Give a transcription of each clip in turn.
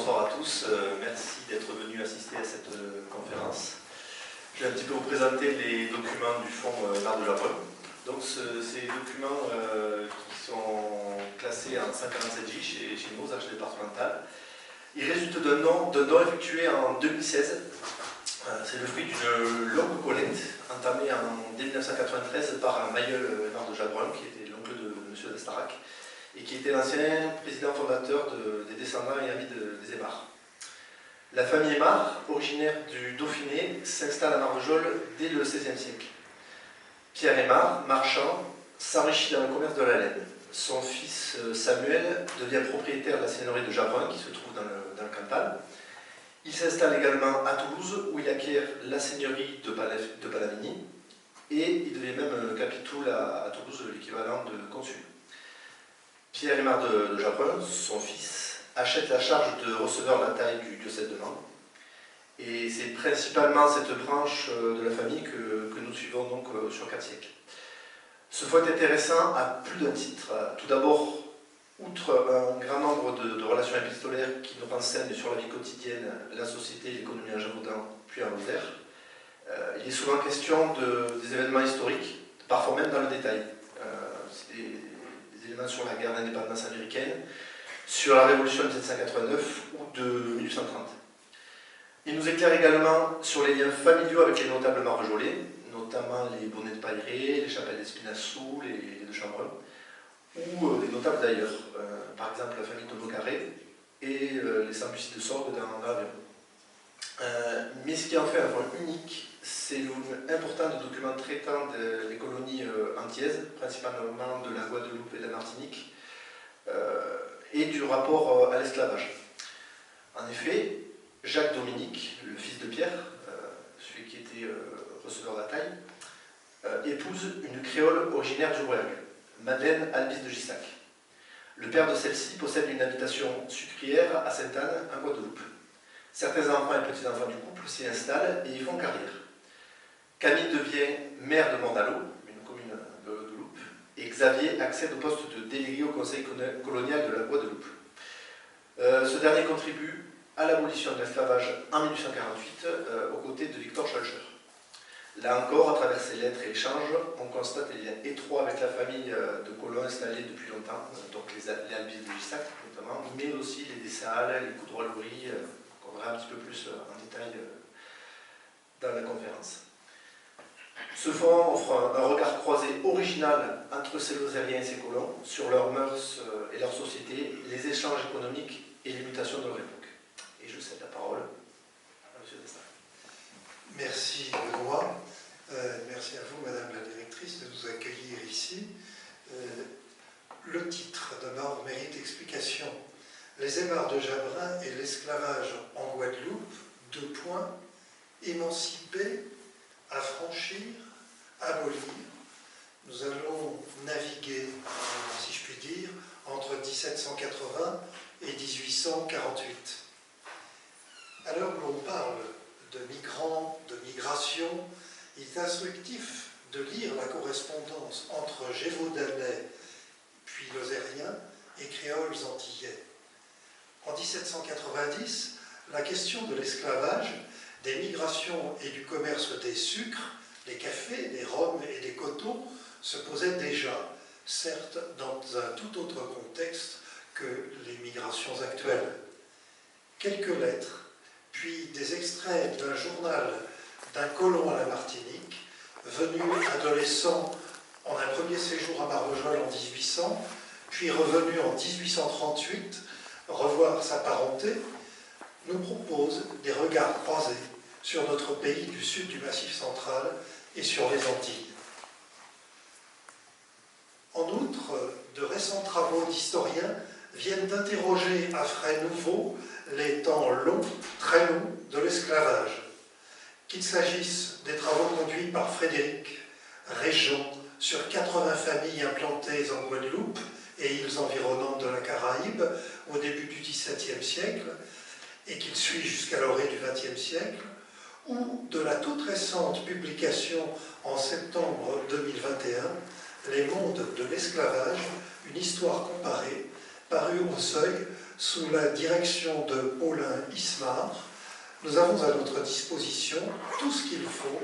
bonsoir à tous. Merci d'être venus assister à cette conférence. Je vais un petit peu vous présenter les documents du Fonds L'Art de Jabrun. Donc ces documents qui sont classés en 147J chez nous, aux archives départementales, ils résultent d'un don effectué en 2016. C'est le fruit d'une longue collecte entamée en 1993 par un Mailleul Émard de Jabrun, qui était l'oncle de M. d'Astarac, et qui était l'ancien président fondateur des descendants et amis des Aymard. La famille Aymard, originaire du Dauphiné, s'installe à Marvejols dès le XVIe siècle. Pierre Aymard, marchand, s'enrichit dans le commerce de la laine. Son fils Samuel devient propriétaire de la seigneurie de Jabrun, qui se trouve dans le Cantal. Il s'installe également à Toulouse, où il acquiert la seigneurie de Palavigny, et il devient même capitoul à Toulouse, l'équivalent de consul. Pierre Aymard de Jabrun, son fils, achète la charge de receveur de la taille du diocèse de Mans. Et c'est principalement cette branche de la famille que nous suivons donc sur 4 siècles. Ce fonds est intéressant à plus d'un titre. Tout d'abord, outre un grand nombre de relations épistolaires qui nous renseignent sur la vie quotidienne, la société et l'économie en Gévaudan, puis en Lozère, il est souvent question des événements historiques, parfois même dans le détail. C'est des éléments sur la guerre d'indépendance américaine, sur la révolution de 1789 ou de 1830. Il nous éclaire également sur les liens familiaux avec les notables marvejolais, notamment les Bonnet de Pailleret, les Chapelles d'Espinassou, les de Chambrun, ou des notables d'ailleurs, par exemple la famille de Beaucarré et les Sambucis de Sorgue dans l'Aveyron. Mais ce qui en fait un fonds unique, c'est le volume important de documents traitant des colonies antillaises, principalement de la Guadeloupe et de la Martinique, et du rapport à l'esclavage. En effet, Jacques Dominique, le fils de Pierre, celui qui était receveur de la taille, épouse une créole originaire du Royaume, Madeleine Albise de Gissac. Le père de celle-ci possède une habitation sucrière à Sainte-Anne, en Guadeloupe. Certains enfants et petits-enfants du couple s'y installent et y font carrière. Camille devient maire de Mordalo, une commune de Guadeloupe, et Xavier accède au poste de délégué au conseil colonial de la Guadeloupe. Ce dernier contribue à l'abolition de l'esclavage en 1848 aux côtés de Victor Schœlcher. Là encore, à travers ces lettres et échanges, on constate des liens étroits avec la famille de colons installés depuis longtemps, donc les Albis de Gissac notamment, mais aussi les Dessalles, les Coudroy-Loury, qu'on verra un petit peu plus en détail dans la conférence. Ce fonds offre un regard croisé original entre ces Lozériens et ces colons sur leurs mœurs et leur société, les échanges économiques et les mutations de leur époque. Et je cède la parole à M. Destarac. Merci Benoît. Merci à vous, Madame la Directrice, de nous accueillir ici. Le titre d'abord mérite explication. Les Aymard de Jabrun et l'esclavage en Guadeloupe, 2 points, émancipés, affranchir, abolir. Nous allons naviguer, si je puis dire, entre 1780 et 1848. À l'heure où l'on parle de migrants, de migration, il est instructif de lire la correspondance entre Gévaudanais, puis Lozériens, et créoles antillais. En 1790, la question de l'esclavage, des migrations et du commerce des sucres, des cafés, des rhums et des coteaux se posait déjà, certes dans un tout autre contexte que les migrations actuelles. Quelques lettres, puis des extraits d'un journal d'un colon à la Martinique, venu adolescent en un premier séjour à Marvejols en 1800, puis revenu en 1838, revoir sa parenté, nous propose des regards croisés sur notre pays du sud du Massif central et sur les Antilles. En outre, de récents travaux d'historiens viennent d'interroger à frais nouveaux les temps longs, très longs, de l'esclavage. Qu'il s'agisse des travaux conduits par Frédéric Régent sur 80 familles implantées en Guadeloupe et îles environnantes de la Caraïbe au début du XVIIe siècle, et qu'il suit jusqu'à l'orée du XXe siècle, ou de la toute récente publication en septembre 2021, Les mondes de l'esclavage, une histoire comparée, paru au Seuil sous la direction de Paulin Ismar. Nous avons à notre disposition tout ce qu'il faut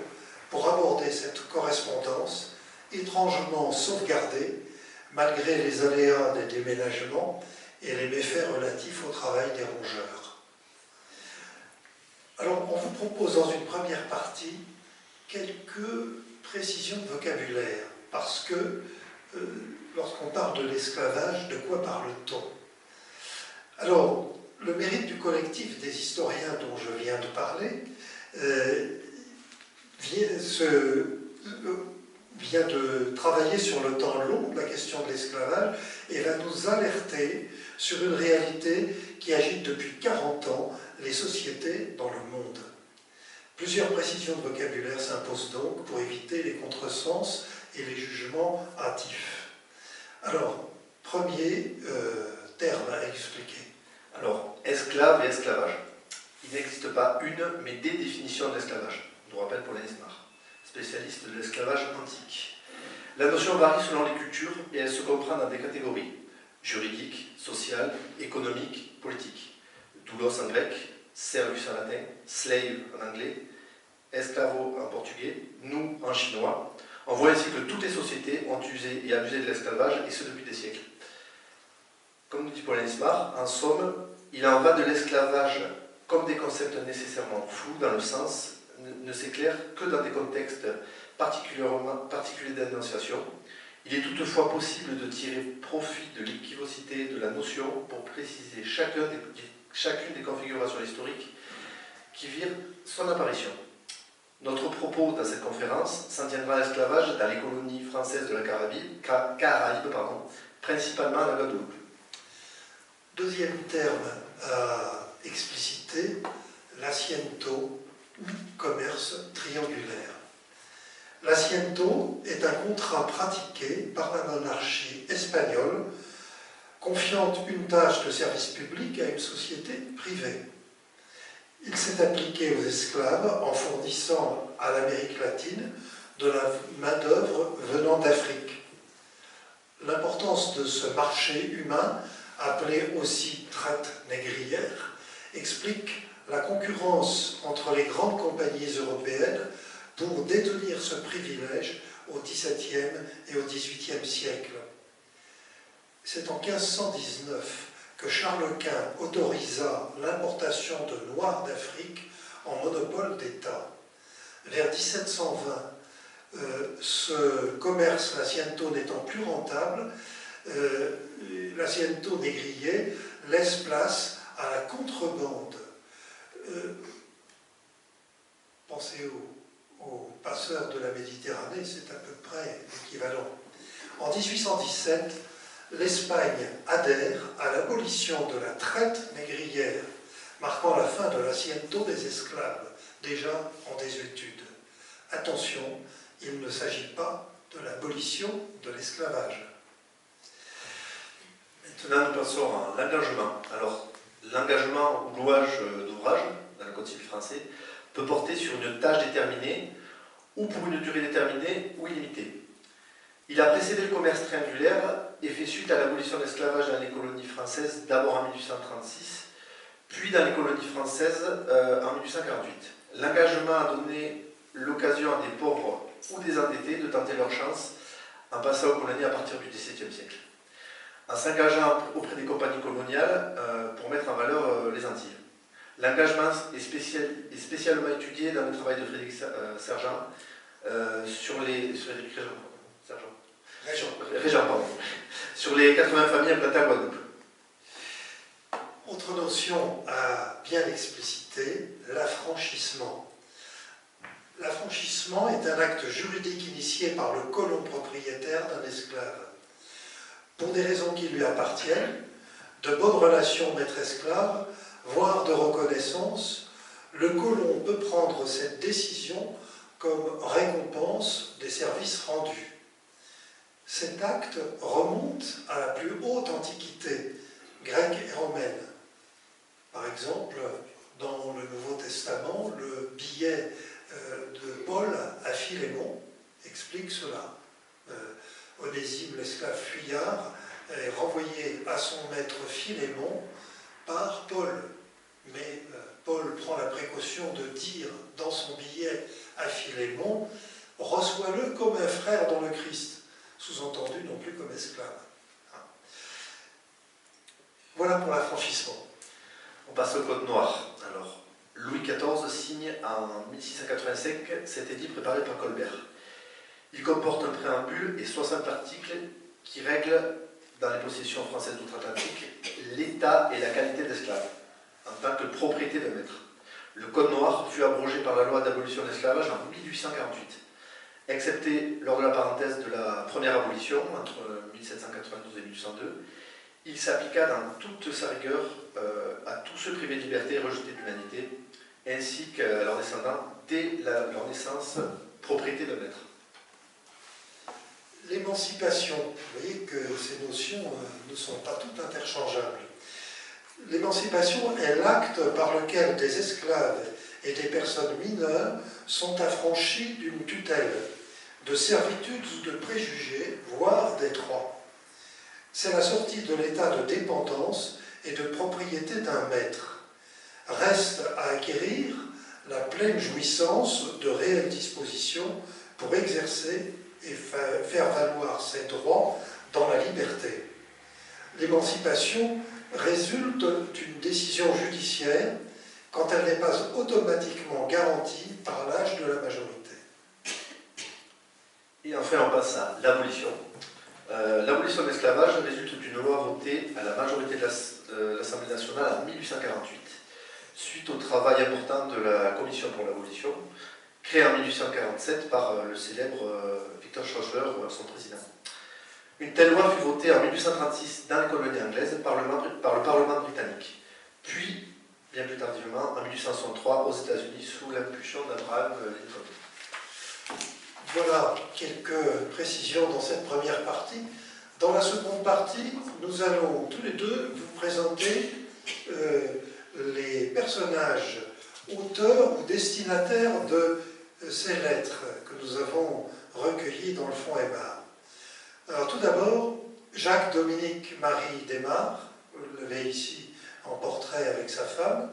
pour aborder cette correspondance étrangement sauvegardée malgré les aléas des déménagements et les méfaits relatifs au travail des rongeurs. Alors, on vous propose dans une première partie quelques précisions de vocabulaire, parce que lorsqu'on parle de l'esclavage, de quoi parle-t-on? Alors, le mérite du collectif des historiens dont je viens de parler vient de travailler sur le temps long de la question de l'esclavage et va nous alerter sur une réalité qui agite depuis 40 ans les sociétés dans le monde. Plusieurs précisions de vocabulaire s'imposent donc pour éviter les contresens et les jugements hâtifs. Alors, premier terme à expliquer. Alors, esclave et esclavage. Il n'existe pas une, mais des définitions de l'esclavage, nous rappelle Paulin Ismar, spécialiste de l'esclavage antique. La notion varie selon les cultures et elle se comprend dans des catégories juridiques, sociales, économiques, politiques. Doulos en grec, servus en latin, slave en anglais, esclavo en portugais, nous en chinois. On voit ainsi que toutes les sociétés ont usé et abusé de l'esclavage, et ce depuis des siècles. Comme nous dit Paulin Ismar, en somme, il en va de l'esclavage comme des concepts nécessairement flous dans le sens ne s'éclaire que dans des contextes particuliers d'énonciation. Il est toutefois possible de tirer profit de l'équivocité de la notion pour préciser chacune des configurations historiques qui virent son apparition. Notre propos dans cette conférence s'en tiendra à l'esclavage dans les colonies françaises de la Caraïbe, principalement à la Guadeloupe. Deuxième terme à expliciter, l'asiento, ou commerce triangulaire. L'asiento est un contrat pratiqué par la monarchie espagnole confiant une tâche de service public à une société privée. Il s'est appliqué aux esclaves en fournissant à l'Amérique latine de la main-d'œuvre venant d'Afrique. L'importance de ce marché humain, appelé aussi traite négrière, explique la concurrence entre les grandes compagnies européennes pour détenir ce privilège au XVIIe et au XVIIIe siècle. C'est en 1519 que Charles Quint autorisa l'importation de noirs d'Afrique en monopole d'État. Vers 1720, ce commerce, l'asiento n'étant plus rentable, l'asiento négrier laisse place à la contrebande. Pensez aux passeurs de la Méditerranée, c'est à peu près l'équivalent. En 1817, l'Espagne adhère à l'abolition de la traite négrière, marquant la fin de l'asiento des esclaves, déjà en désuétude. Attention, il ne s'agit pas de l'abolition de l'esclavage. Maintenant, nous passons à l'engagement. Alors, l'engagement ou louage d'ouvrage, dans le Code civil français, peut porter sur une tâche déterminée, ou pour une durée déterminée ou illimitée. Il a précédé le commerce triangulaire et fait suite à l'abolition de l'esclavage dans les colonies françaises, d'abord en 1836, puis dans les colonies françaises en 1848. L'engagement a donné l'occasion à des pauvres ou des endettés de tenter leur chance en passant aux colonies à partir du XVIIe siècle, en s'engageant auprès des compagnies coloniales pour mettre en valeur les Antilles. L'engagement est spécialement étudié dans le travail de Frédéric Sergent sur les 80 familles implantées à Guadeloupe. Autre notion à bien expliciter, l'affranchissement. L'affranchissement est un acte juridique initié par le colon propriétaire d'un esclave. Pour des raisons qui lui appartiennent, de bonnes relations maître-esclave, voire de reconnaissance, le colon peut prendre cette décision comme récompense des services rendus. Cet acte remonte à la plus haute antiquité, grecque et romaine. Par exemple, dans le Nouveau Testament, le billet de Paul à Philémon explique cela. Onésime, l'esclave fuyard, est renvoyé à son maître Philémon par Paul. Mais Paul prend la précaution de dire dans son billet à Philémon, reçois-le comme un frère dans le Christ, sous-entendu non plus comme esclave. Voilà pour l'affranchissement. On passe au Code noir. Alors, Louis XIV signe en 1685 cet édit préparé par Colbert. Il comporte un préambule et 60 articles qui règlent, dans les possessions françaises d'outre-Atlantique, l'état et la qualité d'esclave, en tant que propriété d'un maître. Le Code noir fut abrogé par la loi d'abolition de l'esclavage en 1848, excepté lors de la parenthèse de la première abolition, entre 1792 et 1802. Il s'appliqua dans toute sa rigueur à tous ceux privés de liberté et rejetés de l'humanité, ainsi qu'à leurs descendants, dès leur naissance, propriété de maître. L'émancipation, vous voyez que ces notions ne sont pas toutes interchangeables. L'émancipation est l'acte par lequel des esclaves et des personnes mineures sont affranchis d'une tutelle, de servitude ou de préjugés, voire des trois. C'est la sortie de l'état de dépendance et de propriété d'un maître. Reste à acquérir la pleine jouissance de réelles dispositions pour exercer et faire valoir ses droits dans la liberté. L'émancipation résulte d'une décision judiciaire quand elle n'est pas automatiquement garantie par l'âge de la majorité. Et enfin, on passe à l'abolition. L'abolition de l'esclavage résulte d'une loi votée à la majorité de l'Assemblée nationale en 1848, suite au travail important de la Commission pour l'abolition, créée en 1847 par le célèbre Victor Schroeder, son président. Une telle loi fut votée en 1836 dans les colonies anglaises par le Parlement britannique, puis, bien plus tardivement, en 1863 aux États-Unis sous l'impulsion d'Abraham Lincoln. Voilà quelques précisions dans cette première partie. Dans la seconde partie, nous allons tous les deux vous présenter les personnages, auteurs ou destinataires de ces lettres que nous avons recueillies dans le fonds Aymar. Alors tout d'abord, Jacques-Dominique Marie Desmarres, vous l'avez ici en portrait avec sa femme.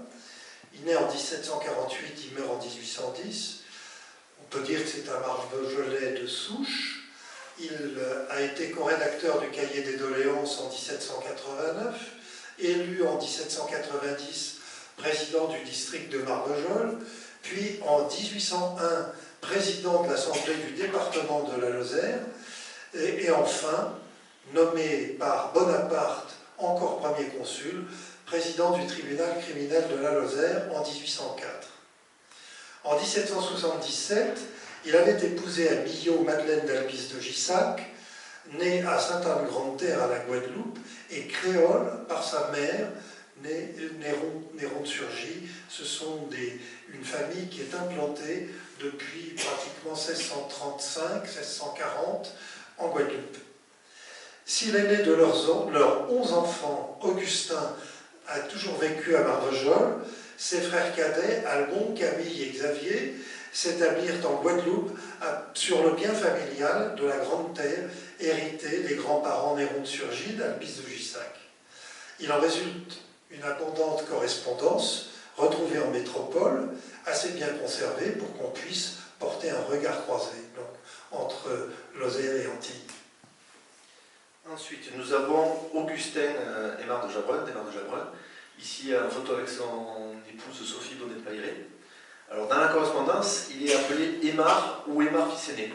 Il naît en 1748, il meurt en 1810. On peut dire que c'est un Marvejolet de souche. Il a été co-rédacteur du Cahier des doléances en 1789, élu en 1790 président du district de Marvejols, puis en 1801 président de l'Assemblée du département de la Lozère, et enfin nommé par Bonaparte, encore premier consul, président du tribunal criminel de la Lozère en 1804. En 1777, il avait épousé à Millau Madeleine d'Albis de Gissac, née à Sainte-Anne-Grande-Terre à la Guadeloupe, et créole par sa mère, Néron-de-Surgy. Ce sont une famille qui est implantée depuis pratiquement 1635-1640 en Guadeloupe. Si l'aîné de leurs 11 enfants, Augustin, a toujours vécu à Marvejols, ses frères cadets, Albon, Camille et Xavier, s'établirent en Guadeloupe sur le bien familial de la Grande Terre, hérité des grands-parents Néron-de-Surgy d'Albis de Gissac. Il en résulte une abondante correspondance, retrouvée en métropole, assez bien conservée pour qu'on puisse porter un regard croisé donc, entre Lozère et Antilles. Ensuite, nous avons Augustin Aymar de Jabrun, ici en photo avec son épouse Sophie Bonnet-Pairé. Alors, dans la correspondance, il est appelé Aymar ou Aymar fils aîné.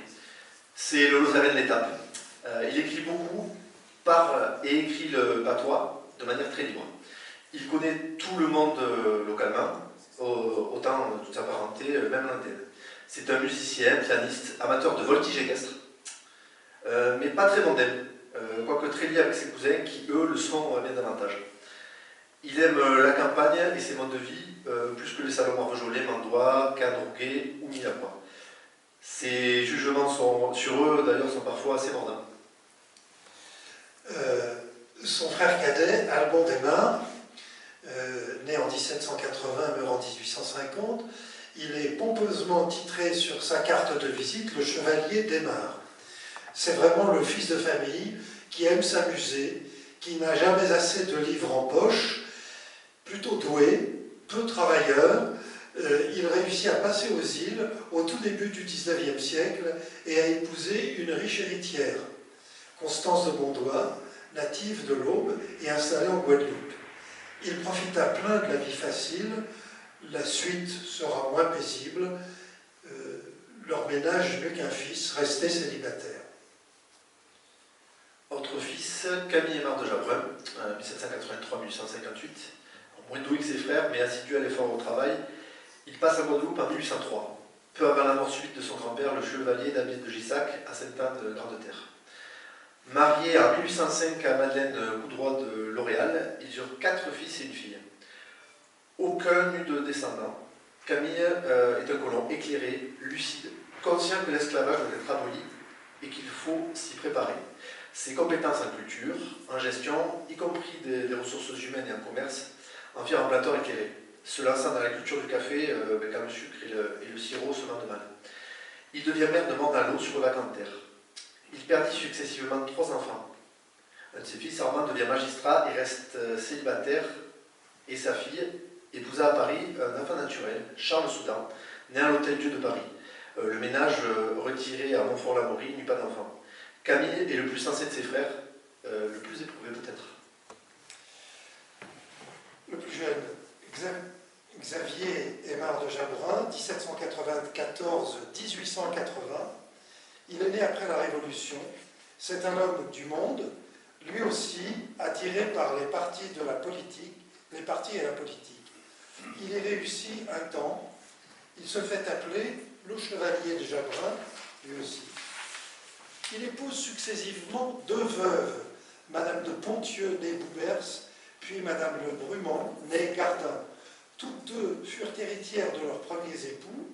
C'est le Lozéren de l'étape. Il écrit beaucoup et écrit le patois de manière très libre. Il connaît tout le monde localement, autant toute sa parenté, même l'antenne. C'est un musicien, pianiste, amateur de voltige équestre, mais pas très mondaine, quoique très lié avec ses cousins qui, eux, le sont bien davantage. Il aime la campagne et ses modes de vie, plus que les salons marvejolais, Mandois, Canrouquet ou Mirepoix. Ses jugements sur eux, d'ailleurs, sont parfois assez mordants. Son frère cadet, Albon Desmarres, né en 1780, meurt en 1850, il est pompeusement titré sur sa carte de visite le chevalier Desmarres. C'est vraiment le fils de famille qui aime s'amuser qui n'a jamais assez de livres en poche, plutôt doué, peu travailleur. Il réussit à passer aux îles au tout début du XIXe siècle et à épouser une riche héritière, Constance de Bondoin, native de l'Aube et installée en Guadeloupe. Il profite à plein de la vie facile, la suite sera moins paisible. Leur ménage n'eut qu'un fils, resté célibataire. Autre fils, Camille Aymar de Jabrun, 1783-1858. Moins doué que ses frères, mais assidu à l'effort au travail, il passe à Guadeloupe en 1803, peu avant la mort subite de son grand-père, le chevalier David de Gissac, à Sainte-Anne de Grande-Terre. Marié en 1805 à Madeleine Coudroy de L'Oréal, ils eurent 4 fils et une fille. Aucun n'eut de descendants. Camille est un colon éclairé, lucide, conscient que l'esclavage doit être aboli et qu'il faut s'y préparer. Ses compétences en culture, en gestion, y compris des ressources humaines et en commerce, en firent un planteur éclairé, se lançant dans la culture du café quand le sucre et le sirop se vendent mal. Il devient maire de Mont-Dalot sur le Vacanterre. Il perdit successivement 3 enfants. Un de ses fils, Armand, devient magistrat et reste célibataire, et sa fille épousa à Paris un enfant naturel, Charles Soudan, né à l'Hôtel-Dieu de Paris. Le ménage retiré à Montfort-l'Amaury n'eut pas d'enfant. Camille est le plus sensé de ses frères, le plus éprouvé peut-être. Le plus jeune, Xavier Aymar de Jabrun, 1794-1880. Il est né après la Révolution. C'est un homme du monde, lui aussi attiré par les partis de la politique, les partis et la politique. Il y réussit un temps. Il se fait appeler le chevalier de Jabrun, lui aussi. Il épouse successivement 2 veuves, Madame de Pontieux, née Boubers, puis Madame Le Brumont, née Gardin. Toutes 2 furent héritières de leurs premiers époux.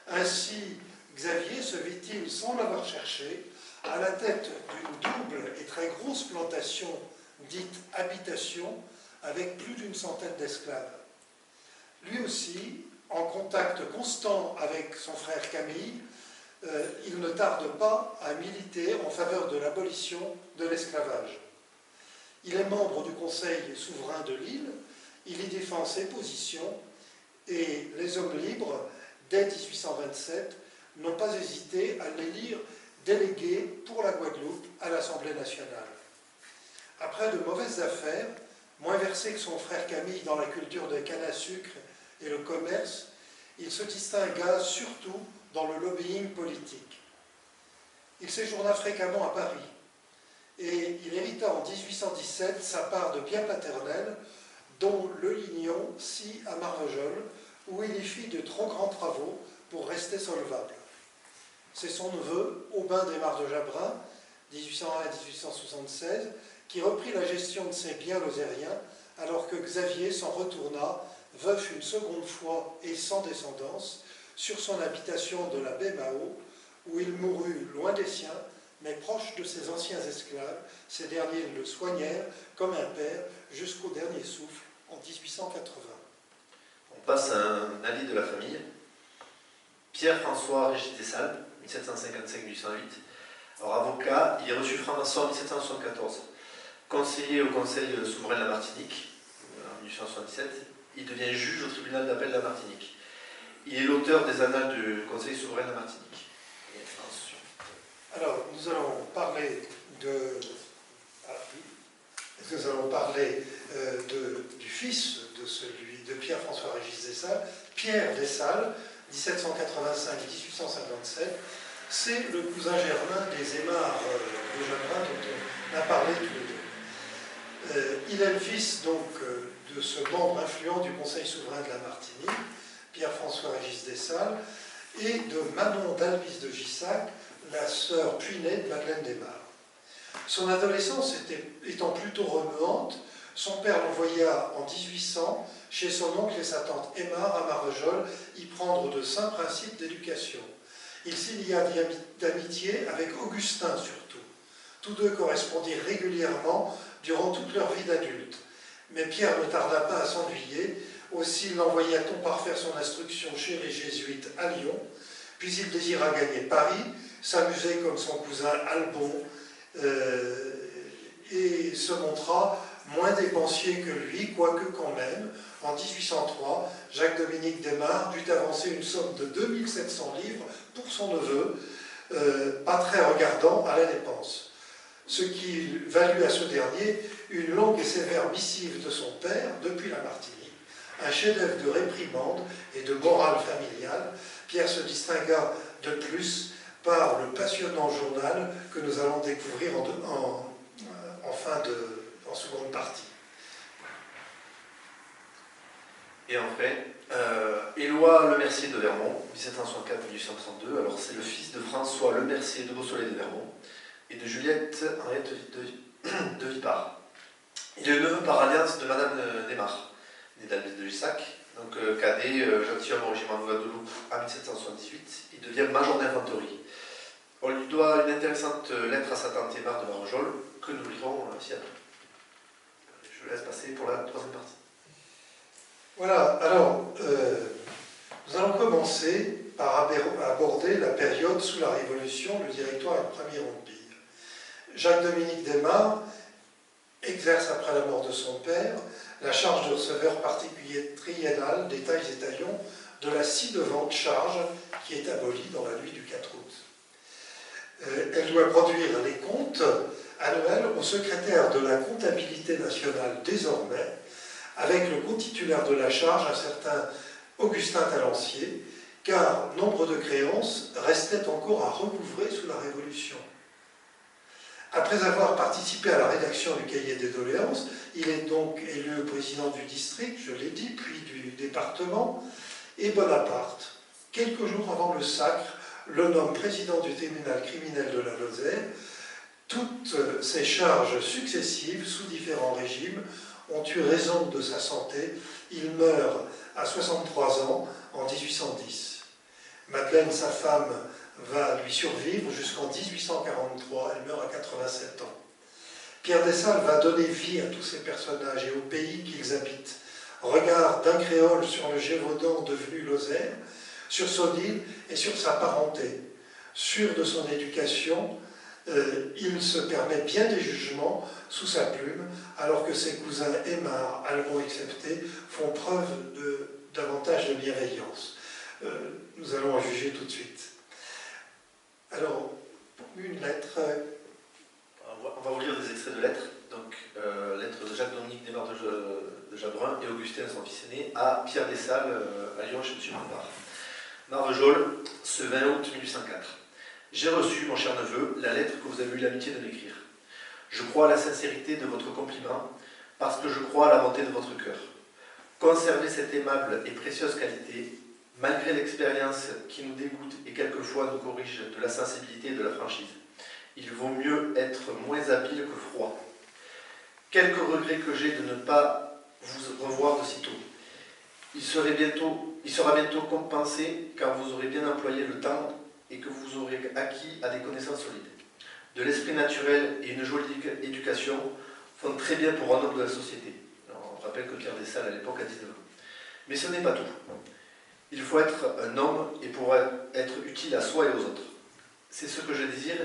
Ainsi, Xavier se vit-il, sans l'avoir cherché, à la tête d'une double et très grosse plantation dite habitation, avec plus d'1 centaine d'esclaves. Lui aussi, en contact constant avec son frère Camille, il ne tarde pas à militer en faveur de l'abolition de l'esclavage. Il est membre du Conseil souverain de l'île, il y défend ses positions et les hommes libres, dès 1827, n'ont pas hésité à l'élire délégué pour la Guadeloupe à l'Assemblée nationale. Après de mauvaises affaires, moins versé que son frère Camille dans la culture de canne à sucre et le commerce, il se distingua surtout dans le lobbying politique. Il séjourna fréquemment à Paris et il hérita en 1817 sa part de biens paternels, dont le Lignon, sis à Marvejols, où il y fit de trop grands travaux pour rester solvable. C'est son neveu, Aubin d'Aymar de Jabrun, 1801-1876, qui reprit la gestion de ses biens lozériens, alors que Xavier s'en retourna, veuf une seconde fois et sans descendance, sur son habitation de la baie Mao, où il mourut loin des siens, mais proche de ses anciens esclaves. Ces derniers le soignèrent comme un père jusqu'au dernier souffle en 1880. On passe à un allié de la famille, Pierre-François Régis Dessalles, 1755-1808. Alors avocat, il est reçu franc-maçon en 1774. Conseiller au Conseil souverain de la Martinique, en 1877, il devient juge au tribunal d'appel de la Martinique. Il est l'auteur des annales du Conseil souverain de la Martinique. Alors, nous allons parler du fils de Pierre-François Régis Dessalles, Pierre Dessalles, 1785-1857. C'est le cousin germain des Aymar de Jabrun dont on a parlé tous les deux. Il est le fils donc de ce membre influent du Conseil souverain de la Martinique, Pierre-François Régis Dessalles, et de Manon d'Albis de Gissac, la sœur puinée de Madeleine d'Aymar. Son adolescence étant plutôt remuante, son père l'envoya en 1800 chez son oncle et sa tante Aymar à Marvejols y prendre de saints principes d'éducation. Il s'y lia d'amitié avec Augustin surtout. Tous 2 correspondirent régulièrement durant toute leur vie d'adulte. Mais Pierre ne tarda pas à s'ennuyer, aussi l'envoya-t-on parfaire son instruction chez les jésuites à Lyon, puis il désira gagner Paris, s'amuser comme son cousin Albon, et se montra moins dépensier que lui, quoique quand même, en 1803, Jacques-Dominique Desmarres dut avancer une somme de 2700 livres pour son neveu, pas très regardant à la dépense. Ce qui valut à ce dernier une longue et sévère missive de son père depuis la Martinique, un chef-d'œuvre de réprimande et de morale familiale. Pierre se distingua de plus par le passionnant journal que nous allons découvrir en seconde partie. Et en fait, Éloi Lemercier de Vermont, 1764-1832, alors c'est le fils de François Lemercier de Beausoleil de Vermont et de Juliette Henriette de Vipart. Il est le neveu par alliance de Madame Desmarres, née d'Albès de Gissac, donc cadet, gentilhomme au régiment de Guadeloupe en 1778, il devient major d'infanterie. On lui doit une intéressante lettre à sa tante Aymar de Marvejols que nous lirons ci-après. Je laisse passer pour la troisième partie. Voilà, alors, nous allons commencer par aborder la période sous la Révolution, le Directoire et le Premier Empire. Jacques-Dominique Desmarres exerce après la mort de son père la charge de receveur particulier triennal des tailles et taillons de la ci-devant charge qui est abolie dans la nuit du 4 août. Elle doit produire les comptes annuels au secrétaire de la comptabilité nationale désormais, avec le co-titulaire de la charge, un certain Augustin Talancier, car nombre de créances restaient encore à recouvrer sous la Révolution. Après avoir participé à la rédaction du cahier des doléances, il est donc élu président du district, je l'ai dit, puis du département, et Bonaparte, quelques jours avant le sacre, le nomme président du tribunal criminel de la Lozère. Toutes ces charges successives, sous différents régimes, ont eu raison de sa santé. Il meurt à 63 ans en 1810. Madeleine, sa femme, va lui survivre jusqu'en 1843. Elle meurt à 87 ans. Pierre Dessalles va donner vie à tous ces personnages et au pays qu'ils habitent. Regard d'un créole sur le Gévaudan devenu Lozère, sur son île et sur sa parenté. Sûr de son éducation, il se permet bien des jugements sous sa plume, alors que ses cousins Aymar, allemands exceptés, font preuve davantage de bienveillance. Nous allons en juger tout de suite. Alors, une lettre... On va vous lire des extraits de lettres. Donc, lettre de Jacques-Dominique Desmarres de Jabrun et Augustin, son fils aîné, à Pierre Dessalles, à Lyon, chez M. Bompard. Marvejols, ce 20 août 1804. J'ai reçu, mon cher neveu, la lettre que vous avez eu l'amitié de m'écrire. Je crois à la sincérité de votre compliment, parce que je crois à la bonté de votre cœur. Conservez cette aimable et précieuse qualité, malgré l'expérience qui nous dégoûte et quelquefois nous corrige de la sensibilité et de la franchise. Il vaut mieux être moins habile que froid. Quelques regrets que j'ai de ne pas vous revoir de sitôt. Il sera bientôt compensé car vous aurez bien employé le temps et que vous aurez acquis à des connaissances solides. De l'esprit naturel et une jolie éducation font très bien pour un homme de la société. Alors, on rappelle que Pierre Dessalles à l'époque a 19 ans. Mais ce n'est pas tout. Il faut être un homme et pouvoir être utile à soi et aux autres. C'est ce que je désire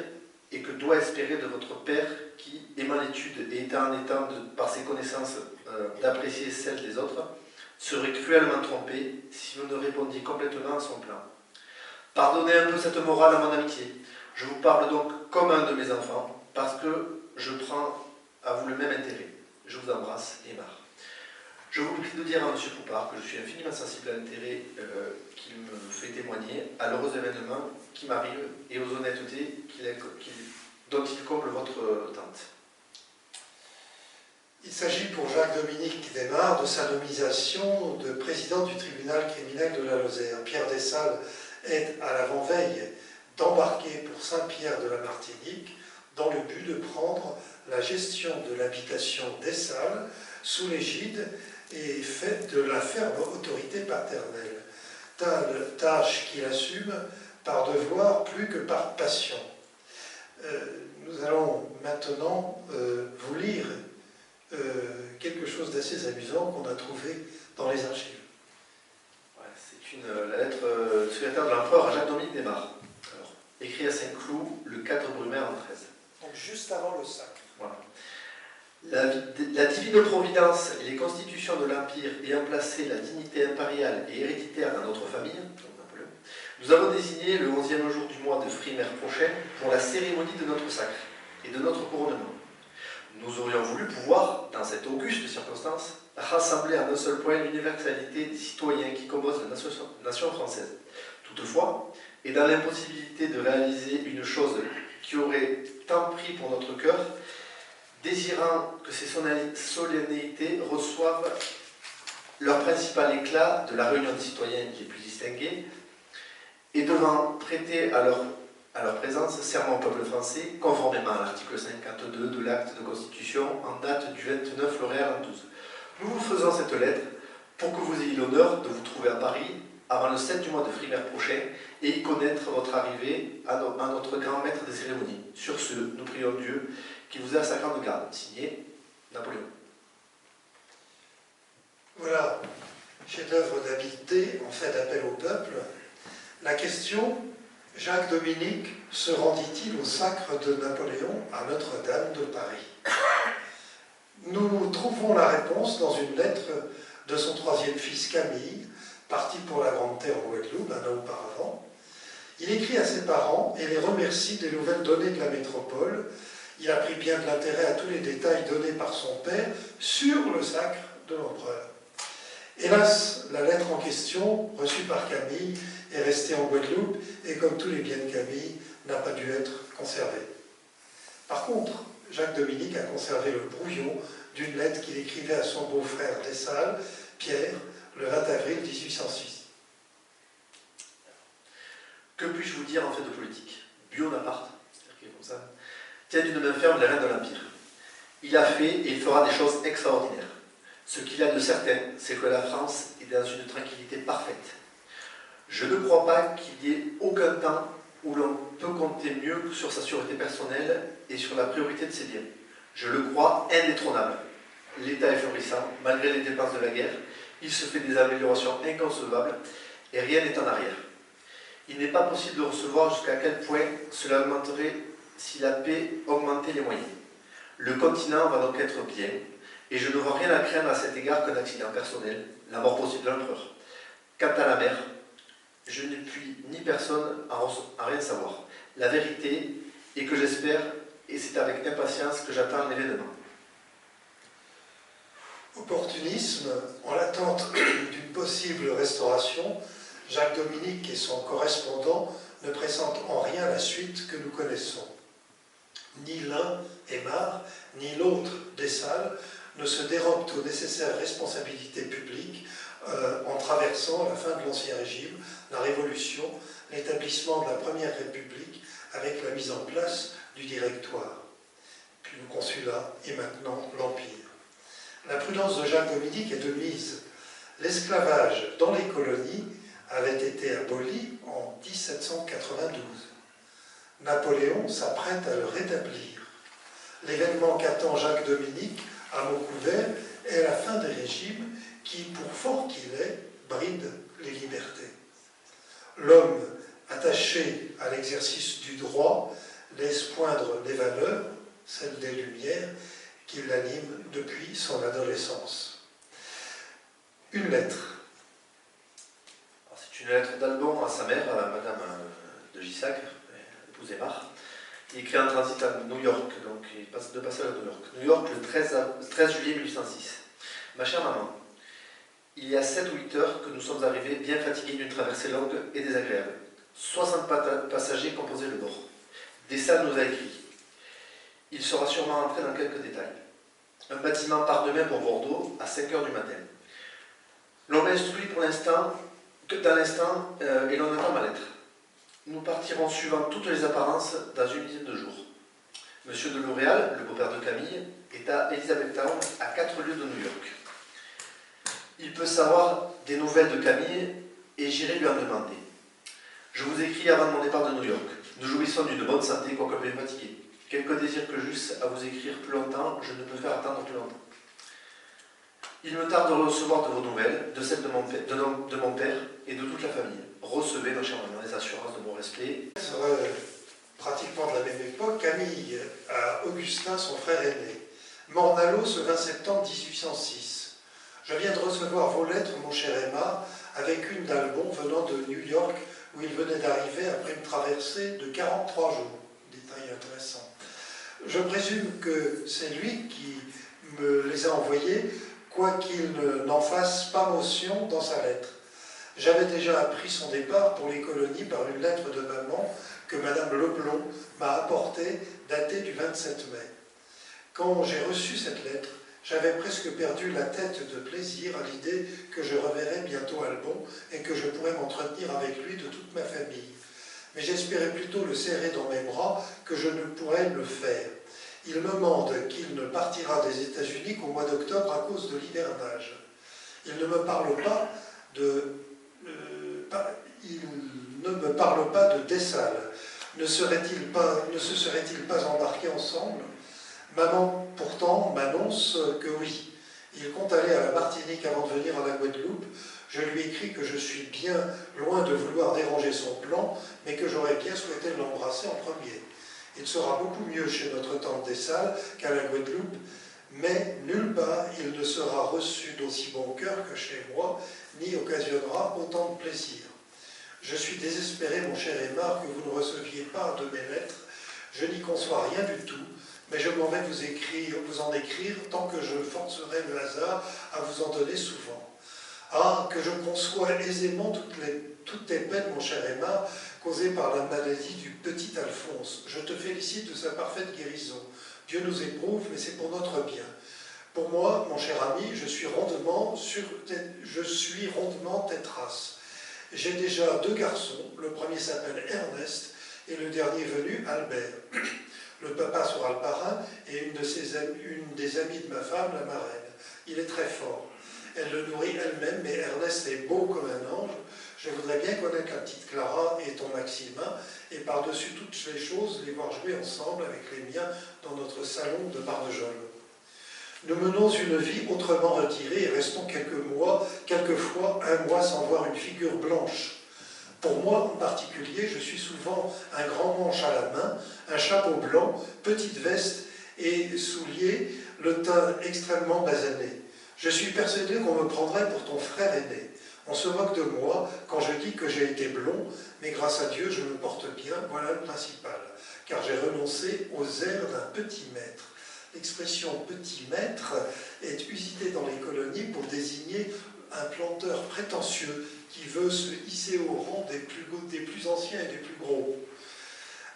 et que doit espérer de votre père qui, aimant l'étude et étant en état, par ses connaissances, d'apprécier celles des autres, serait cruellement trompé si vous ne répondiez complètement à son plan. Pardonnez un peu cette morale à mon amitié. Je vous parle donc comme un de mes enfants, parce que je prends à vous le même intérêt. Je vous embrasse, Aymar. Je vous prie de dire à M. Poupart que je suis infiniment sensible à l'intérêt qu'il me fait témoigner, à l'heureux événement qui m'arrive et aux honnêtetés dont il comble votre tante. Il s'agit pour Jacques-Dominique Desmarres de sa nomination de président du tribunal criminel de la Lozère. Pierre Dessalles est à l'avant-veille d'embarquer pour Saint-Pierre de la Martinique dans le but de prendre la gestion de l'habitation Dessalles sous l'égide et fait de la ferme autorité paternelle. Tâche qu'il assume par devoir plus que par passion. Nous allons maintenant vous lire quelque chose d'assez amusant qu'on a trouvé dans les archives. Ouais, c'est la lettre du secrétaire de l'empereur à Jacques-Dominique Desmarres. Écrit à Saint-Cloud le 4 Brumaire en 13. Donc juste avant le sacre. Voilà. La divine providence et les constitutions de l'Empire ayant placé la dignité impériale et héréditaire dans notre famille, nous avons désigné le 11e jour du mois de Frimaire prochain pour la cérémonie de notre sacre et de notre couronnement. Nous aurions voulu pouvoir, dans cette auguste circonstance, rassembler en un seul point l'universalité des citoyens qui composent la nation française. Toutefois, et dans l'impossibilité de réaliser une chose qui aurait tant pris pour notre cœur, désirant que ces solennalités reçoivent leur principal éclat de la réunion des citoyens les plus distingués, et devant prêter à leur présence serment au peuple français, conformément à l'article 52 de l'acte de Constitution en date du 29 Floréal en 12. Nous vous faisons cette lettre pour que vous ayez l'honneur de vous trouver à Paris avant le 7 du mois de Frimaire prochain et y connaître votre arrivée à notre grand maître des cérémonies. Sur ce, nous prions Dieu qui vous a sa grande garde. Signé Napoléon. Voilà, chef-d'œuvre d'habileté en fait d'appel au peuple. La question, Jacques Dominique se rendit-il au sacre de Napoléon à Notre-Dame de Paris? Nous trouvons la réponse dans une lettre de son troisième fils Camille, parti pour la Grande Terre en Guadeloupe un an auparavant. Il écrit à ses parents et les remercie des nouvelles données de la métropole. Il a pris bien de l'intérêt à tous les détails donnés par son père sur le sacre de l'empereur. Hélas, la lettre en question, reçue par Camille, est restée en Guadeloupe et, comme tous les biens de Camille, n'a pas dû être conservée. Par contre, Jacques Dominique a conservé le brouillon d'une lettre qu'il écrivait à son beau-frère Dessalles, Pierre, le 20 avril 1806. Que puis-je vous dire en fait de politique? Buonaparte, c'est-à-dire qu'il est comme ça, tient d'une main ferme les rênes de l'Empire. Il a fait et il fera des choses extraordinaires. Ce qu'il y a de certain, c'est que la France est dans une tranquillité parfaite. Je ne crois pas qu'il y ait aucun temps où l'on peut compter mieux que sur sa sûreté personnelle et sur la priorité de ses biens. Je le crois indétrônable. L'État est florissant, malgré les dépenses de la guerre. Il se fait des améliorations inconcevables et rien n'est en arrière. Il n'est pas possible de recevoir jusqu'à quel point cela augmenterait si la paix augmentait les moyens. Le continent va donc être bien, et je ne vois rien à craindre à cet égard qu'un accident personnel, la mort possible de l'empereur. Quant à la mer, je ne puis ni personne à rien savoir. La vérité est que j'espère, et c'est avec impatience que j'attends l'événement. Opportunisme, en l'attente d'une possible restauration, Jacques Dominique et son correspondant ne pressentent en rien la suite que nous connaissons. Ni l'un, Aymar, ni l'autre, Dessalles, ne se dérobent aux nécessaires responsabilités publiques en traversant la fin de l'Ancien Régime, la Révolution, l'établissement de la Première République avec la mise en place du Directoire, puis le Consulat et maintenant l'Empire. La prudence de Jacques Dominique est de mise. L'esclavage dans les colonies avait été aboli en 1792. Napoléon s'apprête à le rétablir. L'événement qu'attend Jacques Dominique à mots couverts est la fin des régimes qui, pour fort qu'il est, brident les libertés. L'homme attaché à l'exercice du droit laisse poindre les valeurs, celles des Lumières, qui l'animent depuis son adolescence. Une lettre. C'est une lettre d'Albon à sa mère, à Madame de Gissac, épouse Aymar. Il écrit en transit à New York, donc il passe de passage à New York. New York, le 13 juillet 1806. Ma chère maman, il y a 7 ou 8 heures que nous sommes arrivés bien fatigués d'une traversée longue et désagréable. 60 passagers composaient le bord. Dessalles nous a écrit. Il sera sûrement entré dans quelques détails. Un bâtiment part demain pour Bordeaux à 5 heures du matin. L'on m'instruit pour l'instant, dans l'instant, et l'on attend ma lettre. Nous partirons suivant toutes les apparences dans une dizaine de jours. Monsieur de L'Oréal, le beau-père de Camille, est à Elizabethtown, à 4 lieues de New York. Il peut savoir des nouvelles de Camille et j'irai lui en demander. Je vous écris avant mon départ de New York. Nous jouissons d'une bonne santé, quoique bien fatigués. Quelque désir que j'eusse à vous écrire plus longtemps, je ne peux faire attendre plus longtemps. Il me tarde de recevoir de vos nouvelles, de celles de mon père et de toute la famille. Recevez, ma chère maman, les assurances de mon respect. Pratiquement de la même époque, Camille a Augustin, son frère aîné. Mornalo, ce 20 septembre 1806. Je viens de recevoir vos lettres, mon cher Emma, avec une d'Albon venant de New York, où il venait d'arriver après une traversée de 43 jours. Détail intéressant. Je présume que c'est lui qui me les a envoyés, quoiqu'il n'en fasse pas mention dans sa lettre. J'avais déjà appris son départ pour les colonies par une lettre de maman que Madame Leblond m'a apportée, datée du 27 mai. Quand j'ai reçu cette lettre, j'avais presque perdu la tête de plaisir à l'idée que je reverrais bientôt Albon et que je pourrais m'entretenir avec lui de toute ma famille. Mais j'espérais plutôt le serrer dans mes bras que je ne pourrais le faire. Il me mande qu'il ne partira des États-Unis qu'au mois d'octobre à cause de l'hivernage. Il ne me parle pas de Dessal. Ne se serait-il pas embarqué ensemble? Maman, pourtant, m'annonce que oui. Il compte aller à la Martinique avant de venir à la Guadeloupe. Je lui écris que je suis bien loin de vouloir déranger son plan, mais que j'aurais bien souhaité l'embrasser en premier. Il sera beaucoup mieux chez notre tante Dessal qu'à la Guadeloupe, mais nulle part il ne sera reçu d'aussi bon cœur que chez moi, ni occasionnera autant de plaisir. Je suis désespéré, mon cher Aymar, que vous ne receviez pas de mes lettres. Je n'y conçois rien du tout, mais je m'en vais vous en écrire tant que je forcerai le hasard à vous en donner souvent. Ah, que je conçois aisément toutes tes peines, mon cher Aymar, causées par la maladie du petit Alphonse. Je te félicite de sa parfaite guérison. Dieu nous éprouve, mais c'est pour notre bien. Pour moi, mon cher ami, je suis rondement tétrace. J'ai déjà 2 garçons, le premier s'appelle Ernest et le dernier venu, Albert. Le papa sera le parrain et une des amies de ma femme, la marraine. Il est très fort. Elle le nourrit elle-même, mais Ernest est beau comme un ange. Je voudrais bien connaître la petite Clara et ton Maximin, et par-dessus toutes les choses, les voir jouer ensemble avec les miens dans notre salon de Marvejols. Nous menons une vie autrement retirée et restons quelquefois un mois sans voir une figure blanche. Pour moi en particulier, je suis souvent un grand manche à la main, un chapeau blanc, petite veste et souliers, le teint extrêmement basané. Je suis persuadé qu'on me prendrait pour ton frère aîné. On se moque de moi quand je dis que j'ai été blond, mais grâce à Dieu, je me porte bien, voilà le principal, car j'ai renoncé aux airs d'un petit maître. L'expression petit maître est usitée dans les colonies pour désigner un planteur prétentieux qui veut se hisser au rang des plus anciens et des plus gros.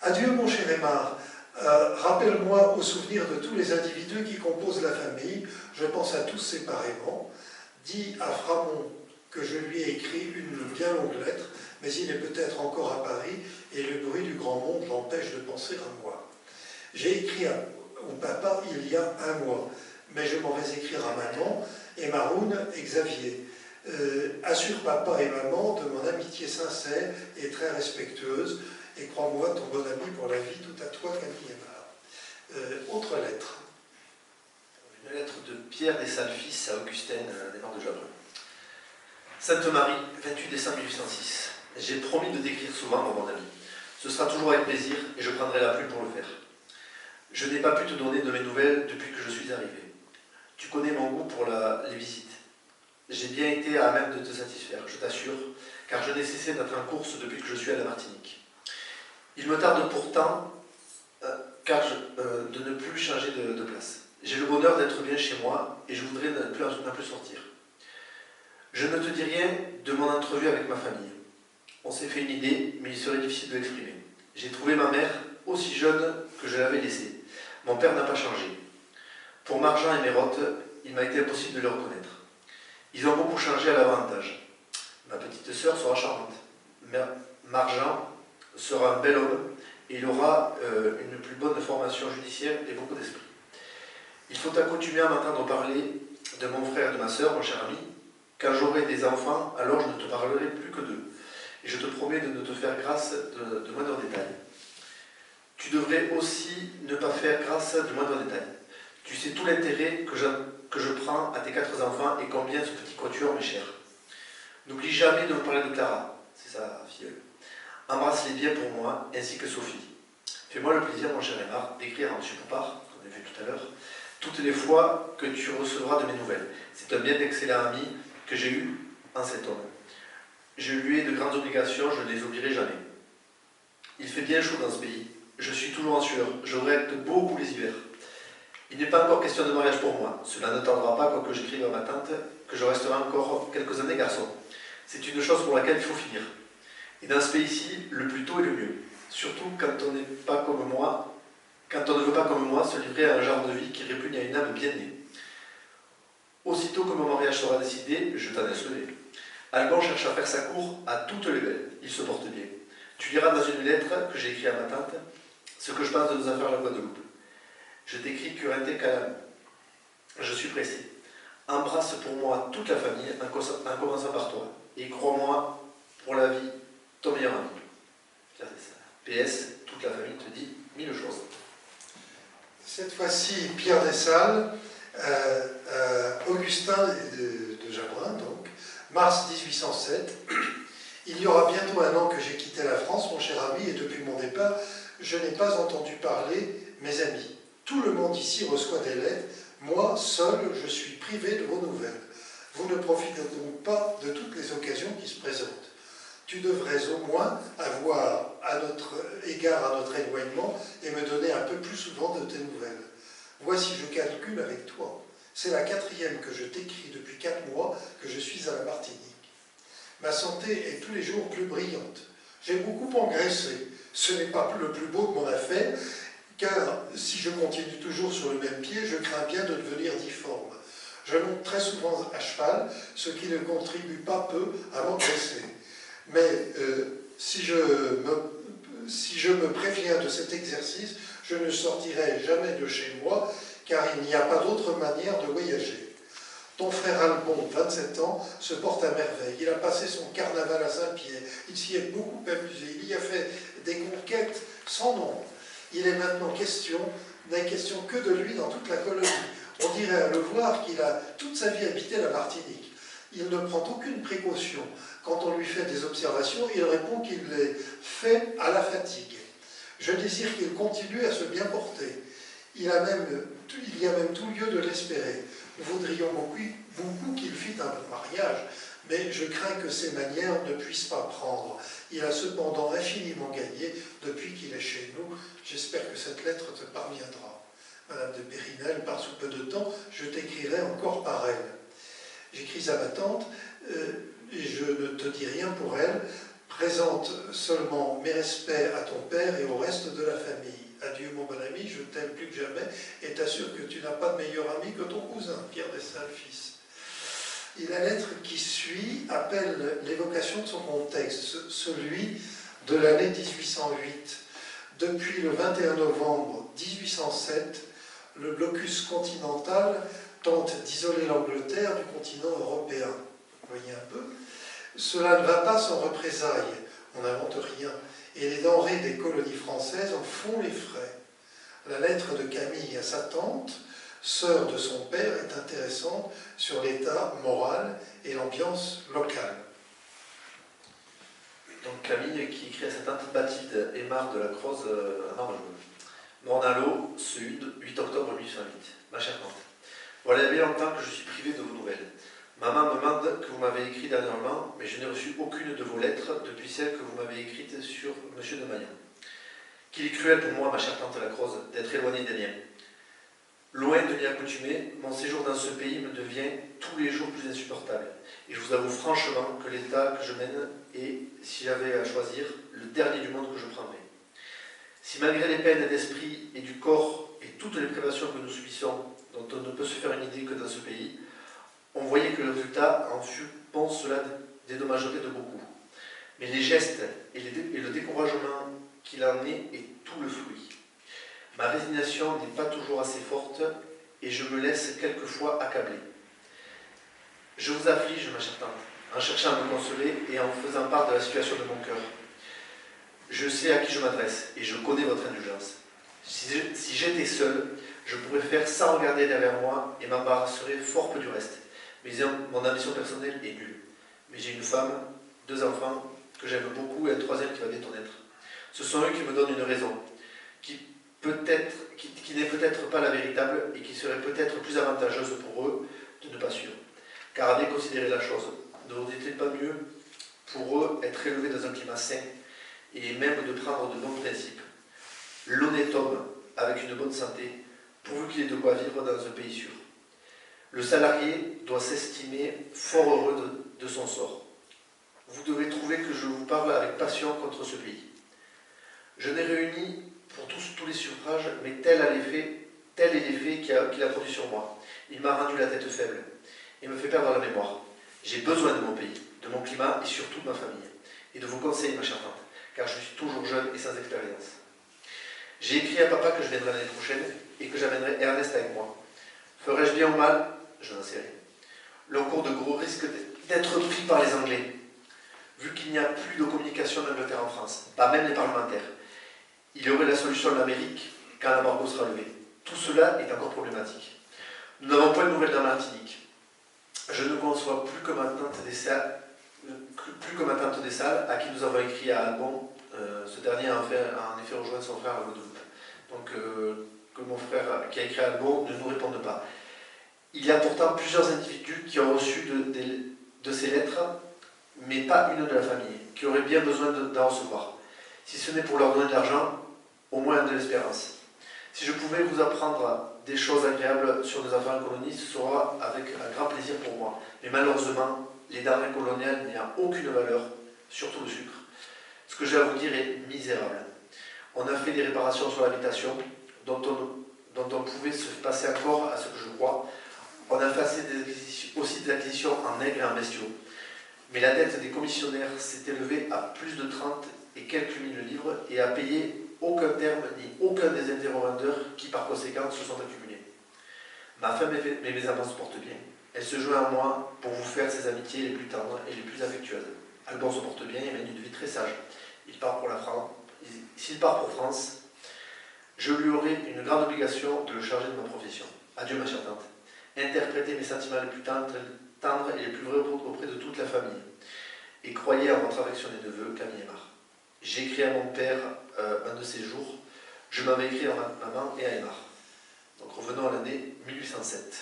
Adieu mon cher Aymar, rappelle-moi au souvenir de tous les individus qui composent la famille, je pense à tous séparément. Dis à Framont que je lui ai écrit une bien longue lettre, mais il est peut-être encore à Paris et le bruit du grand monde l'empêche de penser à moi. J'ai écrit au papa il y a 1 mois, mais je m'en vais écrire à maman, et Maroun et Xavier. Assure papa et maman de mon amitié sincère et très respectueuse, et crois-moi, ton bon ami pour la vie, tout à toi, Camille Aymar. Autre lettre. Une lettre de Pierre Dessal fils à Augustine des Marts de Jablon. Sainte-Marie, 28 décembre 1806. J'ai promis de t'écrire souvent, mon ami. Ce sera toujours avec plaisir et je prendrai la plume pour le faire. Je n'ai pas pu te donner de mes nouvelles depuis que je suis arrivé. Tu connais mon goût pour les visites. J'ai bien été à même de te satisfaire, je t'assure, car je n'ai cessé d'être en course depuis que je suis à la Martinique. Il me tarde pourtant de ne plus changer de place. J'ai le bonheur d'être bien chez moi et je voudrais ne plus sortir. Je ne te dis rien de mon entrevue avec ma famille. On s'est fait une idée, mais il serait difficile de l'exprimer. J'ai trouvé ma mère aussi jeune que je l'avais laissée. Mon père n'a pas changé. Pour Marjan et Mérotte, il m'a été impossible de le reconnaître. Ils ont beaucoup changé à l'avantage. Ma petite sœur sera charmante. Marjan sera un bel homme et il aura une plus bonne formation judiciaire et beaucoup d'esprit. Il faut accoutumer à m'entendre parler de mon frère et de ma sœur, mon cher ami. Quand j'aurai des enfants, alors je ne te parlerai plus que d'eux. Et je te promets de ne te faire grâce de moindres détails. Tu devrais aussi ne pas faire grâce de moindres détails. Tu sais tout l'intérêt que je prends à tes 4 enfants et combien ce petit quatuor m'est cher. N'oublie jamais de me parler de Clara, c'est sa filleule. Embrasse-les bien pour moi, ainsi que Sophie. Fais-moi le plaisir, mon cher Aymar, d'écrire à M. Poupard, qu'on a vu tout à l'heure, toutes les fois que tu recevras de mes nouvelles. C'est un bien d'excellent ami que j'ai eu en cet homme. Je lui ai de grandes obligations, je ne les oublierai jamais. Il fait bien chaud dans ce pays. Je suis toujours en sueur. Je regrette beaucoup les hivers. Il n'est pas encore question de mariage pour moi. Cela ne tardera pas, quoique j'écrive à ma tante, que je resterai encore quelques années garçon. C'est une chose pour laquelle il faut finir. Et dans ce pays-ci, le plus tôt est le mieux. Surtout quand on n'est pas comme moi, quand on ne veut pas comme moi se livrer à un genre de vie qui répugne à une âme bien née. Aussitôt que mon mariage sera décidé, je t'en ai sauvé. Alban cherche à faire sa cour à toutes les belles. Il se porte bien. Tu liras dans une lettre que j'ai écrite à ma tante ce que je pense de nos affaires à la Guadeloupe. Je t'écris Curenté Calam. Je suis pressé. Embrasse pour moi toute la famille, en commençant par toi. Et crois-moi, pour la vie, ton meilleur ami. PS, toute la famille te dit 1000 choses. Cette fois-ci, Pierre Dessalles, Augustin de Jabrin, donc, mars 1807. Il y aura bientôt 1 an que j'ai quitté la France, mon cher ami, et depuis mon départ, je n'ai pas entendu parler mes amis. Tout le monde ici reçoit des lettres. Moi, seul, je suis privé de vos nouvelles. Vous ne profitez donc pas de toutes les occasions qui se présentent. Tu devrais au moins avoir à notre égard à notre éloignement et me donner un peu plus souvent de tes nouvelles. Voici, je calcule avec toi. C'est la 4e que je t'écris depuis 4 mois que je suis à la Martinique. Ma santé est tous les jours plus brillante. J'ai beaucoup engraissé. Ce n'est pas le plus beau de mon affaire, car si je continue toujours sur le même pied, je crains bien de devenir difforme. Je monte très souvent à cheval, ce qui ne contribue pas peu à m'engraisser. Mais si je me préviens de cet exercice, je ne sortirai jamais de chez moi, car il n'y a pas d'autre manière de voyager. Ton frère Alban, 27 ans, se porte à merveille. Il a passé son carnaval à Saint-Pierre. Il s'y est beaucoup amusé. Il y a fait des conquêtes sans nombre. Il est maintenant n'est question que de lui dans toute la colonie. On dirait à le voir qu'il a toute sa vie habité la Martinique. Il ne prend aucune précaution. Quand on lui fait des observations, il répond qu'il les fait à la fatigue. Je désire qu'il continue à se bien porter. Il y a même tout lieu de l'espérer. Nous voudrions beaucoup qu'il fît un bon mariage, mais je crains que ses manières ne puissent pas prendre. Il a cependant infiniment gagné depuis qu'il est chez nous. J'espère que cette lettre te parviendra. Madame de Périnel, par sous peu de temps, je t'écrirai encore par elle. J'écris à ma tante, et je ne te dis rien pour elle. Présente seulement mes respects à ton père et au reste de la famille. Adieu mon bon ami, je t'aime plus que jamais et t'assure que tu n'as pas de meilleur ami que ton cousin, Pierre Dessalles, fils. Et la lettre qui suit appelle l'évocation de son contexte, celui de l'année 1808. Depuis le 21 novembre 1807, le blocus continental tente d'isoler l'Angleterre du continent européen. Vous voyez un peu ? Cela ne va pas sans représailles, on n'invente rien, et les denrées des colonies françaises en font les frais. La lettre de Camille à sa tante, sœur de son père, est intéressante sur l'état moral et l'ambiance locale. Donc Camille qui écrit à sa tante Bathilde Aymar de la Croze à Marjou. Mornalo, ce 8 octobre 1808. Ma chère tante, voilà bien longtemps que je suis privé de vos nouvelles. Maman me demande que vous m'avez écrit dernièrement, mais je n'ai reçu aucune de vos lettres depuis celle que vous m'avez écrite sur M. de Maillan. Qu'il est cruel pour moi, ma chère tante Lacroze, d'être éloignée des miens. Loin de m'y accoutumer, mon séjour dans ce pays me devient tous les jours plus insupportable. Et je vous avoue franchement que l'état que je mène est, si j'avais à choisir, le dernier du monde que je prendrais. Si malgré les peines d'esprit et du corps et toutes les privations que nous subissons, dont on ne peut se faire une idée que dans ce pays, on voyait que le résultat en fut, pense cela dédommagerait de beaucoup. Mais les gestes et le découragement qu'il en est tout le fruit. Ma résignation n'est pas toujours assez forte et je me laisse quelquefois accabler. Je vous afflige, ma chère tante, en cherchant à me consoler et en faisant part de la situation de mon cœur. Je sais à qui je m'adresse et je connais votre indulgence. Si j'étais seul, je pourrais faire sans regarder derrière moi et m'embarrasserais fort peu du reste. Mais mon ambition personnelle est nulle. Mais j'ai une femme, 2 enfants que j'aime beaucoup et un 3e qui va bientôt naître. Ce sont eux qui me donnent une raison, qui qui n'est peut-être pas la véritable et qui serait peut-être plus avantageuse pour eux de ne pas suivre. Car à bien considérer la chose, ne vaudrait-il pas mieux pour eux être élevés dans un climat sain et même de prendre de bons principes? L'honnête homme avec une bonne santé, pourvu qu'il ait de quoi vivre dans un pays sûr. Le salarié doit s'estimer fort heureux de son sort. Vous devez trouver que je vous parle avec passion contre ce pays. Je n'ai réuni pour tous les suffrages, mais tel est l'effet qu'il a produit sur moi. Il m'a rendu la tête faible et me fait perdre la mémoire. J'ai besoin de mon pays, de mon climat et surtout de ma famille. Et de vos conseils, ma chère tante, car je suis toujours jeune et sans expérience. J'ai écrit à papa que je viendrai l'année prochaine et que j'amènerai Ernest avec moi. Ferai-je bien ou mal? Je n'en sais rien. Le cours de gros risque d'être pris par les Anglais, vu qu'il n'y a plus de communication d'Angleterre en France, pas même les parlementaires. Il y aurait la solution de l'Amérique quand l'embargo sera levé. Tout cela est encore problématique. Nous n'avons pas de nouvelles de la Martinique. Je ne conçois plus que ma tante des Salles, à qui nous avons écrit à Albon. Ce dernier a en effet rejoint son frère à Guadeloupe. Donc, que mon frère qui a écrit à Albon ne nous réponde pas. Il y a pourtant plusieurs individus qui ont reçu de ces lettres, mais pas une de la famille, qui auraient bien besoin d'en recevoir. Si ce n'est pour leur donner de l'argent, au moins de l'espérance. Si je pouvais vous apprendre des choses agréables sur nos affaires en colonie, ce sera avec un grand plaisir pour moi. Mais malheureusement, les denrées coloniales n'ont aucune valeur, surtout le sucre. Ce que j'ai à vous dire est misérable. On a fait des réparations sur l'habitation, dont on pouvait se passer encore à ce que je crois. On a fait aussi des acquisitions en nègres et en bestiaux. Mais la dette des commissionnaires s'est élevée à plus de 30 et quelques mille livres et a payé aucun terme ni aucun des interrogandeurs qui par conséquent se sont accumulés. Ma femme et mes enfants se portent bien. Elle se joint à moi pour vous faire ses amitiés les plus tendres et les plus affectueuses. Albon se porte bien et mène une vie très sage. S'il part pour France, je lui aurai une grande obligation de le charger de ma profession. Adieu ma chère tante. Interprétez mes sentiments les plus tendres et les plus vrais auprès de toute la famille. Et croyez en votre affectionné neveu, Camille Aymar. J'ai écrit à mon père un de ces jours. Je m'avais écrit à ma maman et à Aymar. Donc revenons à l'année 1807.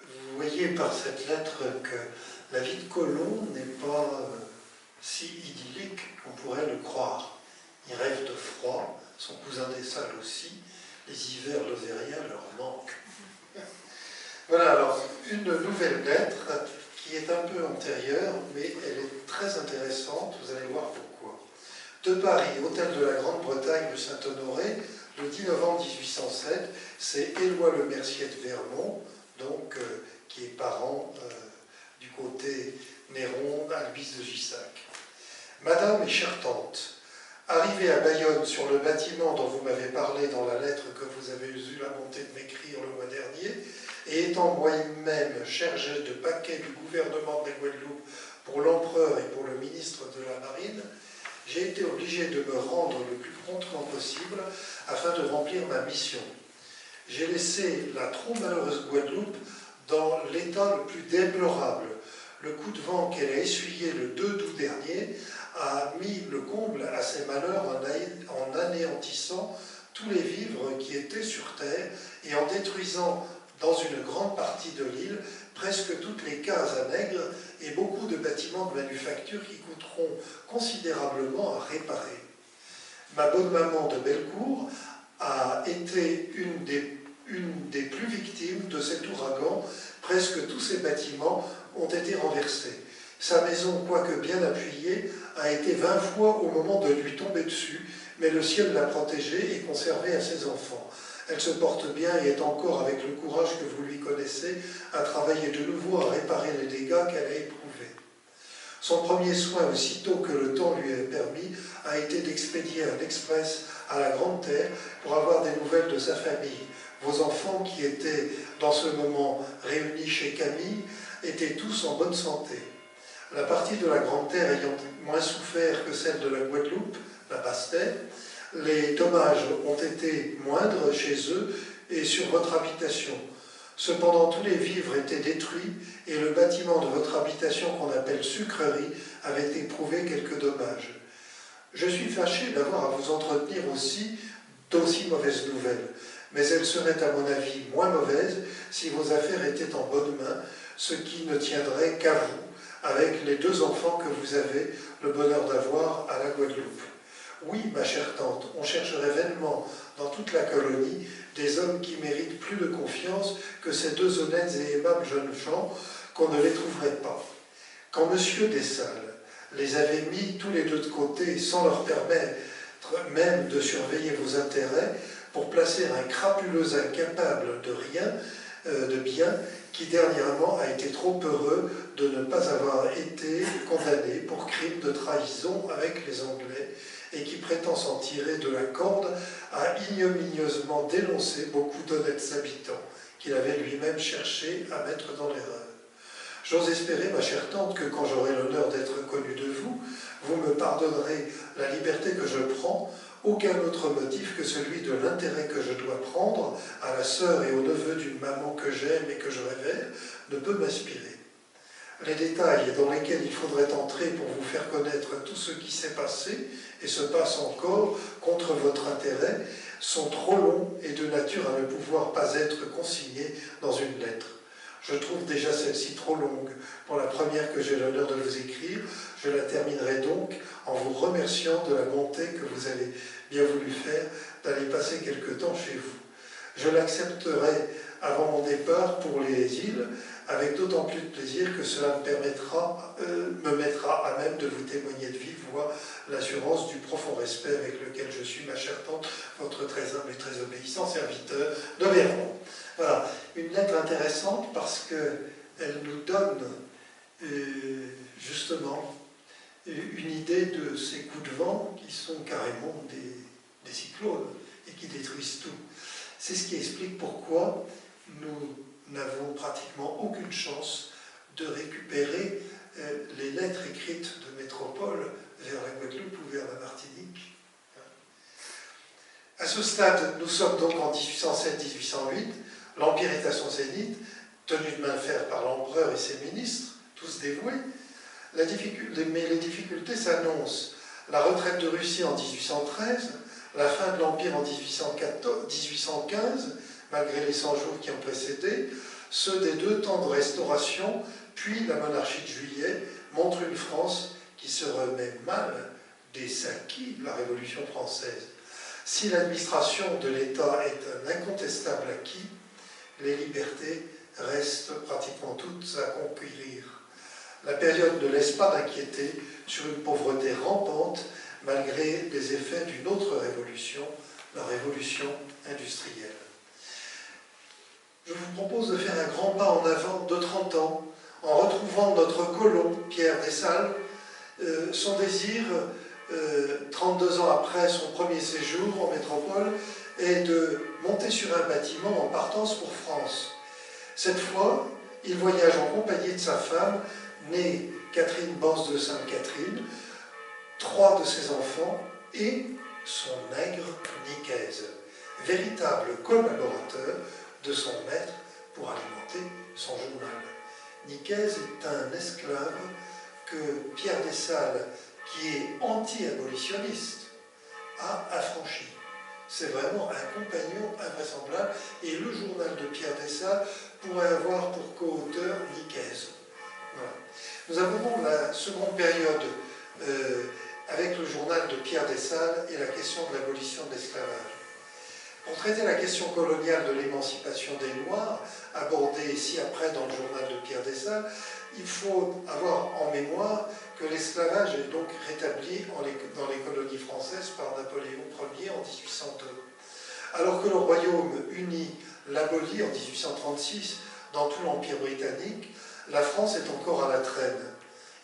Vous voyez par cette lettre que la vie de colon n'est pas si idyllique qu'on pourrait le croire. Il rêve de froid, son cousin des Salles aussi, les hivers lozériens leur manquent. Voilà, alors une nouvelle lettre qui est un peu antérieure, mais elle est très intéressante, vous allez voir pourquoi. De Paris, hôtel de la Grande-Bretagne de Saint-Honoré, le 10 novembre 1807, c'est Éloi Le Mercier de Vermont, donc, qui est parent du côté Néron, Albis de Gissac. Madame et chère tante, arrivé à Bayonne sur le bâtiment dont vous m'avez parlé dans la lettre que vous avez eu la bonté de m'écrire le mois dernier, et étant moi-même chargé de paquets du gouvernement de la Guadeloupe pour l'empereur et pour le ministre de la Marine, j'ai été obligé de me rendre le plus promptement possible afin de remplir ma mission. J'ai laissé la trop malheureuse Guadeloupe dans l'état le plus déplorable. Le coup de vent qu'elle a essuyé le 2 août dernier a mis le comble à ses malheurs en anéantissant tous les vivres qui étaient sur terre et en détruisant dans une grande partie de l'île presque toutes les cases à nègres et beaucoup de bâtiments de manufacture qui coûteront considérablement à réparer. Ma bonne maman de Bellecour a été une des plus victimes de cet ouragan. Presque tous ses bâtiments ont été renversés. Sa maison, quoique bien appuyée, a été 20 fois au moment de lui tomber dessus, mais le ciel l'a protégée et conservée à ses enfants. Elle se porte bien et est encore, avec le courage que vous lui connaissez, à travailler de nouveau à réparer les dégâts qu'elle a éprouvés. Son premier soin, aussitôt que le temps lui est permis, a été d'expédier un express à la Grande Terre pour avoir des nouvelles de sa famille. Vos enfants, qui étaient dans ce moment réunis chez Camille, étaient tous en bonne santé. La partie de la Grande Terre ayant moins souffert que celle de la Guadeloupe, la Basse-Terre, les dommages ont été moindres chez eux et sur votre habitation. Cependant, tous les vivres étaient détruits et le bâtiment de votre habitation qu'on appelle sucrerie avait éprouvé quelques dommages. Je suis fâché d'avoir à vous entretenir aussi d'aussi mauvaises nouvelles, mais elles seraient à mon avis moins mauvaises si vos affaires étaient en bonne main, ce qui ne tiendrait qu'à vous, avec les 2 enfants que vous avez le bonheur d'avoir à la Guadeloupe. Oui, ma chère tante, on chercherait vainement dans toute la colonie des hommes qui méritent plus de confiance que ces 2 honnêtes et aimables jeunes gens qu'on ne les trouverait pas. Quand M. Dessalles les avait mis tous les 2 de côté sans leur permettre même de surveiller vos intérêts pour placer un crapuleux incapable de rien, de bien, qui dernièrement a été trop heureux de ne pas avoir été condamné pour crime de trahison avec les Anglais et qui prétend s'en tirer de la corde, a ignominieusement dénoncé beaucoup d'honnêtes habitants qu'il avait lui-même cherché à mettre dans l'erreur. J'ose espérer, ma chère tante, que quand j'aurai l'honneur d'être connu de vous, vous me pardonnerez la liberté que je prends. Aucun autre motif que celui de l'intérêt que je dois prendre à la sœur et au neveu d'une maman que j'aime et que je révère ne peut m'inspirer. Les détails dans lesquels il faudrait entrer pour vous faire connaître tout ce qui s'est passé et se passe encore contre votre intérêt sont trop longs et de nature à ne pouvoir pas être consignés dans une lettre. Je trouve déjà celle-ci trop longue pour la première que j'ai l'honneur de vous écrire. Je la terminerai donc en vous remerciant de la bonté que vous avez bien voulu faire d'aller passer quelque temps chez vous. Je l'accepterai avant mon départ pour les îles, avec d'autant plus de plaisir que cela me mettra à même de vous témoigner de vive voix l'assurance du profond respect avec lequel je suis, ma chère tante, votre très humble et très obéissant serviteur de Véron. Voilà, une lettre intéressante parce qu'elle nous donne justement une idée de ces coups de vent qui sont carrément des cyclones et qui détruisent tout. C'est ce qui explique pourquoi nous n'avons pratiquement aucune chance de récupérer les lettres écrites de métropole vers la Guadeloupe ou vers la Martinique. À ce stade, nous sommes donc en 1807-1808, l'Empire est à son zénith, tenu de main de fer par l'empereur et ses ministres, tous dévoués, mais les difficultés s'annoncent. La retraite de Russie en 1813, la fin de l'Empire en 1815, malgré les 100 jours qui ont précédé, ceux des 2 temps de restauration, puis la monarchie de Juillet, montrent une France qui se remet mal des acquis de la Révolution française. Si l'administration de l'État est un incontestable acquis, les libertés restent pratiquement toutes à conquérir. La période ne laisse pas d'inquiéter sur une pauvreté rampante malgré les effets d'une autre révolution, la révolution industrielle. Je vous propose de faire un grand pas en avant de 30 ans en retrouvant notre colon, Pierre Dessalles. Son désir, 32 ans après son premier séjour en métropole, est de monter sur un bâtiment en partance pour France. Cette fois, il voyage en compagnie de sa femme, née Catherine Banse de Sainte-Catherine, 3 de ses enfants et son nègre Nicaise, véritable collaborateur de son maître pour alimenter son journal. Nicaise est un esclave que Pierre Dessalles, qui est anti-abolitionniste, a affranchi. C'est vraiment un compagnon invraisemblable et le journal de Pierre Dessalles pourrait avoir pour co-auteur Nicaise. Voilà. Nous avons la seconde période avec le journal de Pierre Dessalles et la question de l'abolition de l'esclavage. Pour traiter la question coloniale de l'émancipation des Noirs, abordée ci-après dans le journal de Pierre Dessalles, il faut avoir en mémoire que l'esclavage est donc rétabli dans les colonies françaises par Napoléon Ier en 1802. Alors que le Royaume-Uni l'abolit en 1836 dans tout l'Empire britannique, la France est encore à la traîne.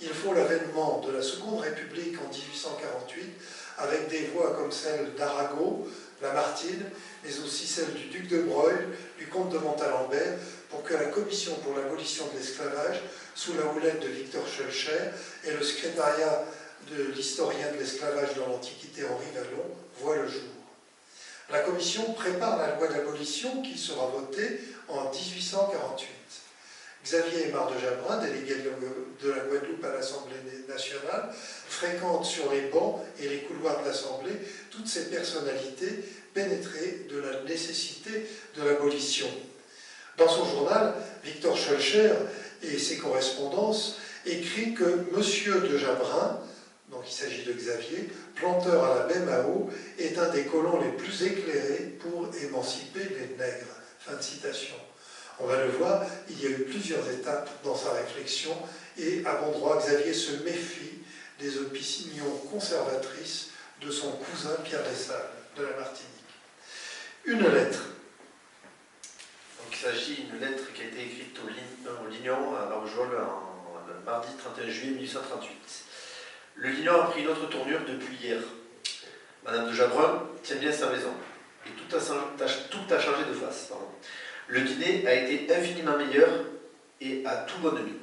Il faut l'avènement de la Seconde République en 1848, avec des voix comme celle d'Arago, Lamartine, mais aussi celle du duc de Broglie, du comte de Montalembert, pour que la Commission pour l'abolition de l'esclavage, sous la houlette de Victor Schœlcher, et le secrétariat de l'historien de l'esclavage dans l'Antiquité Henri Vallon voient le jour. La Commission prépare la loi d'abolition qui sera votée en 1848. Xavier Aimard de Jabrin, de la Guadeloupe à l'Assemblée nationale, fréquente sur les bancs et les couloirs de l'Assemblée toutes ces personnalités pénétrées de la nécessité de l'abolition. Dans son journal, Victor Schœlcher et ses correspondances écrit que M. de Jabrin, donc il s'agit de Xavier, planteur à la baie Mao, est un des colons les plus éclairés pour émanciper les nègres. Fin de citation. On va le voir, il y a eu plusieurs étapes dans sa réflexion et à bon droit, Xavier se méfie des opinions conservatrices de son cousin Pierre Dessalles de la Martinique. Une lettre. Donc, il s'agit d'une lettre qui a été écrite au Lignon à Marvejols le mardi 31 juillet 1838. Le Lignon a pris une autre tournure depuis hier. Madame de Jabrin tient bien sa maison et tout a changé de face. Pardon. Le dîner a été infiniment meilleur et à tout bonne mine.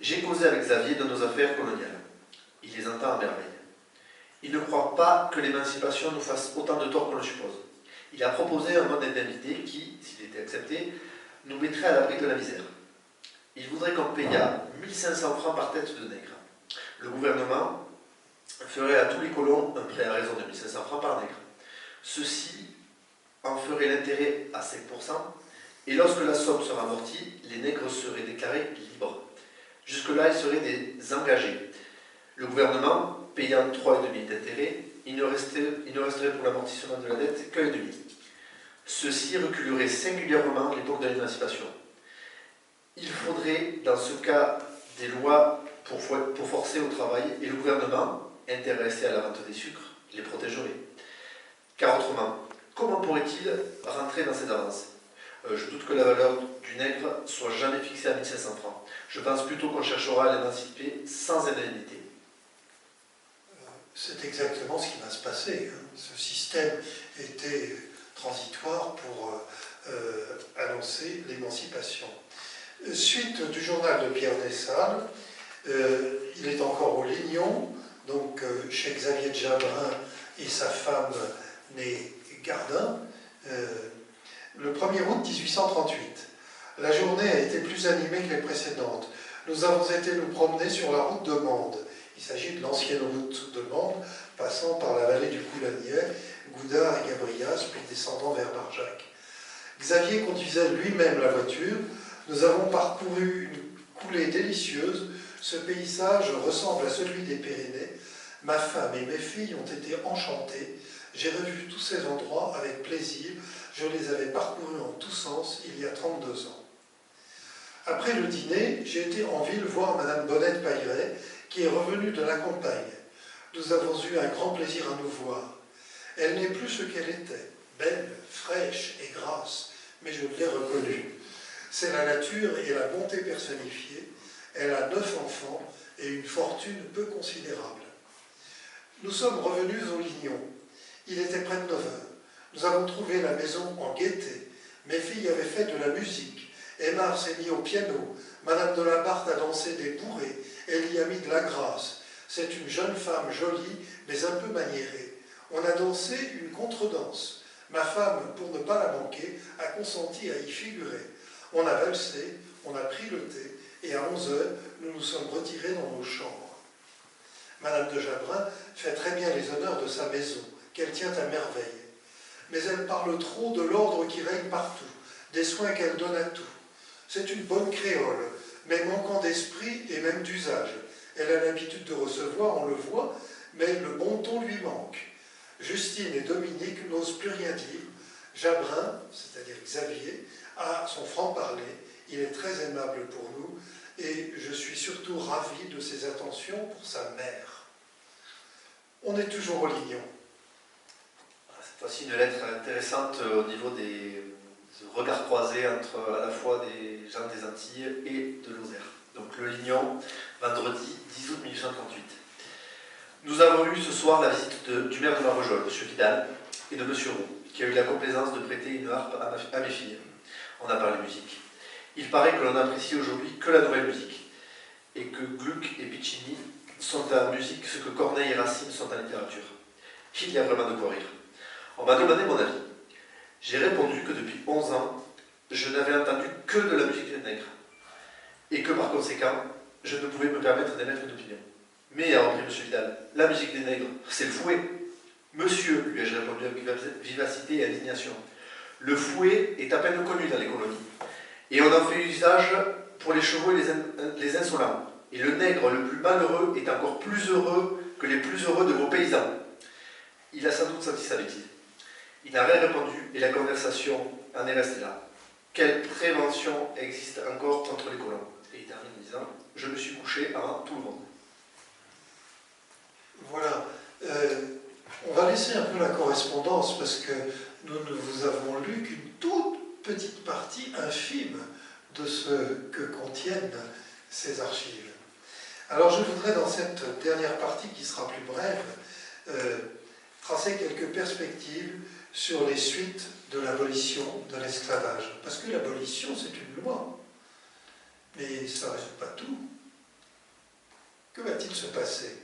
J'ai causé avec Xavier de nos affaires coloniales. Il les entend à merveille. Il ne croit pas que l'émancipation nous fasse autant de tort qu'on le suppose. Il a proposé un mode d'indemnité qui, s'il était accepté, nous mettrait à l'abri de la misère. Il voudrait qu'on payât 1500 francs par tête de nègre. Le gouvernement ferait à tous les colons un prêt à raison de 1500 francs par nègre. Ceux-ci en feraient l'intérêt à 5%, et lorsque la somme sera amortie, les nègres seraient déclarés libres. Jusque-là, ils seraient des engagés. Le gouvernement, payant 3,5 d'intérêt, il ne resterait pour l'amortissement de la dette qu'1,5. Ceci reculerait singulièrement l'époque de l'émancipation. Il faudrait, dans ce cas, des lois pour forcer au travail, et le gouvernement, intéressé à la vente des sucres, les protégerait. Car autrement, comment pourrait-il rentrer dans cette avance? Je doute que la valeur du nègre soit jamais fixée à 1500 francs. Je pense plutôt qu'on cherchera à l'émanciper sans indemnité. C'est exactement ce qui va se passer. Ce système était transitoire pour annoncer l'émancipation. Suite du journal de Pierre Dessalles, il est encore au Lignon, donc chez Xavier de Jabrin et sa femme née Gardin, le 1er août 1838. La journée a été plus animée que les précédentes. Nous avons été nous promener sur la route de Mende. Il s'agit de l'ancienne route de Mende, passant par la vallée du Coulagnier, Goudard et Gabrias, puis descendant vers Barjac. Xavier conduisait lui-même la voiture. Nous avons parcouru une coulée délicieuse. Ce paysage ressemble à celui des Pyrénées. Ma femme et mes filles ont été enchantées. J'ai revu tous ces endroits avec plaisir. Je les avais parcourus en tous sens il y a 32 ans. Après le dîner, j'ai été en ville voir Madame Bonnette-Pailleret, qui est revenue de la campagne. Nous avons eu un grand plaisir à nous voir. Elle n'est plus ce qu'elle était, belle, fraîche et grasse, mais je l'ai reconnue. C'est la nature et la bonté personnifiée. Elle a 9 enfants et une fortune peu considérable. Nous sommes revenus au Lignon. Il était près de 9 heures. Nous avons trouvé la maison en gaieté. Mes filles avaient fait de la musique. Aymar s'est mis au piano. Madame de la Barthe a dansé des bourrées. Elle y a mis de la grâce. C'est une jeune femme jolie, mais un peu maniérée. On a dansé une contredanse. Ma femme, pour ne pas la manquer, a consenti à y figurer. On a valsé, on a pris le thé, et à 11 heures, nous nous sommes retirés dans nos chambres. Madame de Jabrin fait très bien les honneurs de sa maison, qu'elle tient à merveille. Mais elle parle trop de l'ordre qui règne partout, des soins qu'elle donne à tout. C'est une bonne créole, mais manquant d'esprit et même d'usage. Elle a l'habitude de recevoir, on le voit, mais le bon ton lui manque. Justine et Dominique n'osent plus rien dire. Jabrin, c'est-à-dire Xavier, a son franc-parler. Il est très aimable pour nous et je suis surtout ravi de ses attentions pour sa mère. On est toujours au Lignon. Cette fois-ci, une lettre intéressante au niveau des regards croisés entre à la fois des gens des Antilles et de Lozère. Donc le Lignon, vendredi 10 août 1838. Nous avons eu ce soir la visite du maire de Marvejols, M. Vidal, et de M. Roux, qui a eu la complaisance de prêter une harpe à mes filles. On a parlé musique. Il paraît que l'on n'apprécie aujourd'hui que la nouvelle musique, et que Gluck et Piccini sont en musique ce que Corneille et Racine sont en littérature. Il y a vraiment de quoi rire. On m'a demandé mon avis. J'ai répondu que depuis 11 ans, je n'avais entendu que de la musique nègre, et que par conséquent, je ne pouvais me permettre d'émettre d'opinion. Mais, a repris M. Vidal, la musique des nègres, c'est le fouet. Monsieur, lui ai-je répondu avec vivacité et indignation, le fouet est à peine connu dans les colonies. Et on en fait usage pour les chevaux et les insolents. Et le nègre le plus malheureux est encore plus heureux que les plus heureux de vos paysans. Il a sans doute senti sa bêtise. Il n'a rien répondu et la conversation en est restée là. Quelle prévention existe encore contre les colons? Et il termine en disant, je me suis couché avant tout le monde. Voilà. On va laisser un peu la correspondance parce que nous ne vous avons lu qu'une toute petite partie infime de ce que contiennent ces archives. Alors je voudrais dans cette dernière partie qui sera plus brève tracer quelques perspectives sur les suites de l'abolition de l'esclavage. Parce que l'abolition c'est une loi, mais ça ne résout pas tout. Que va-t-il se passer?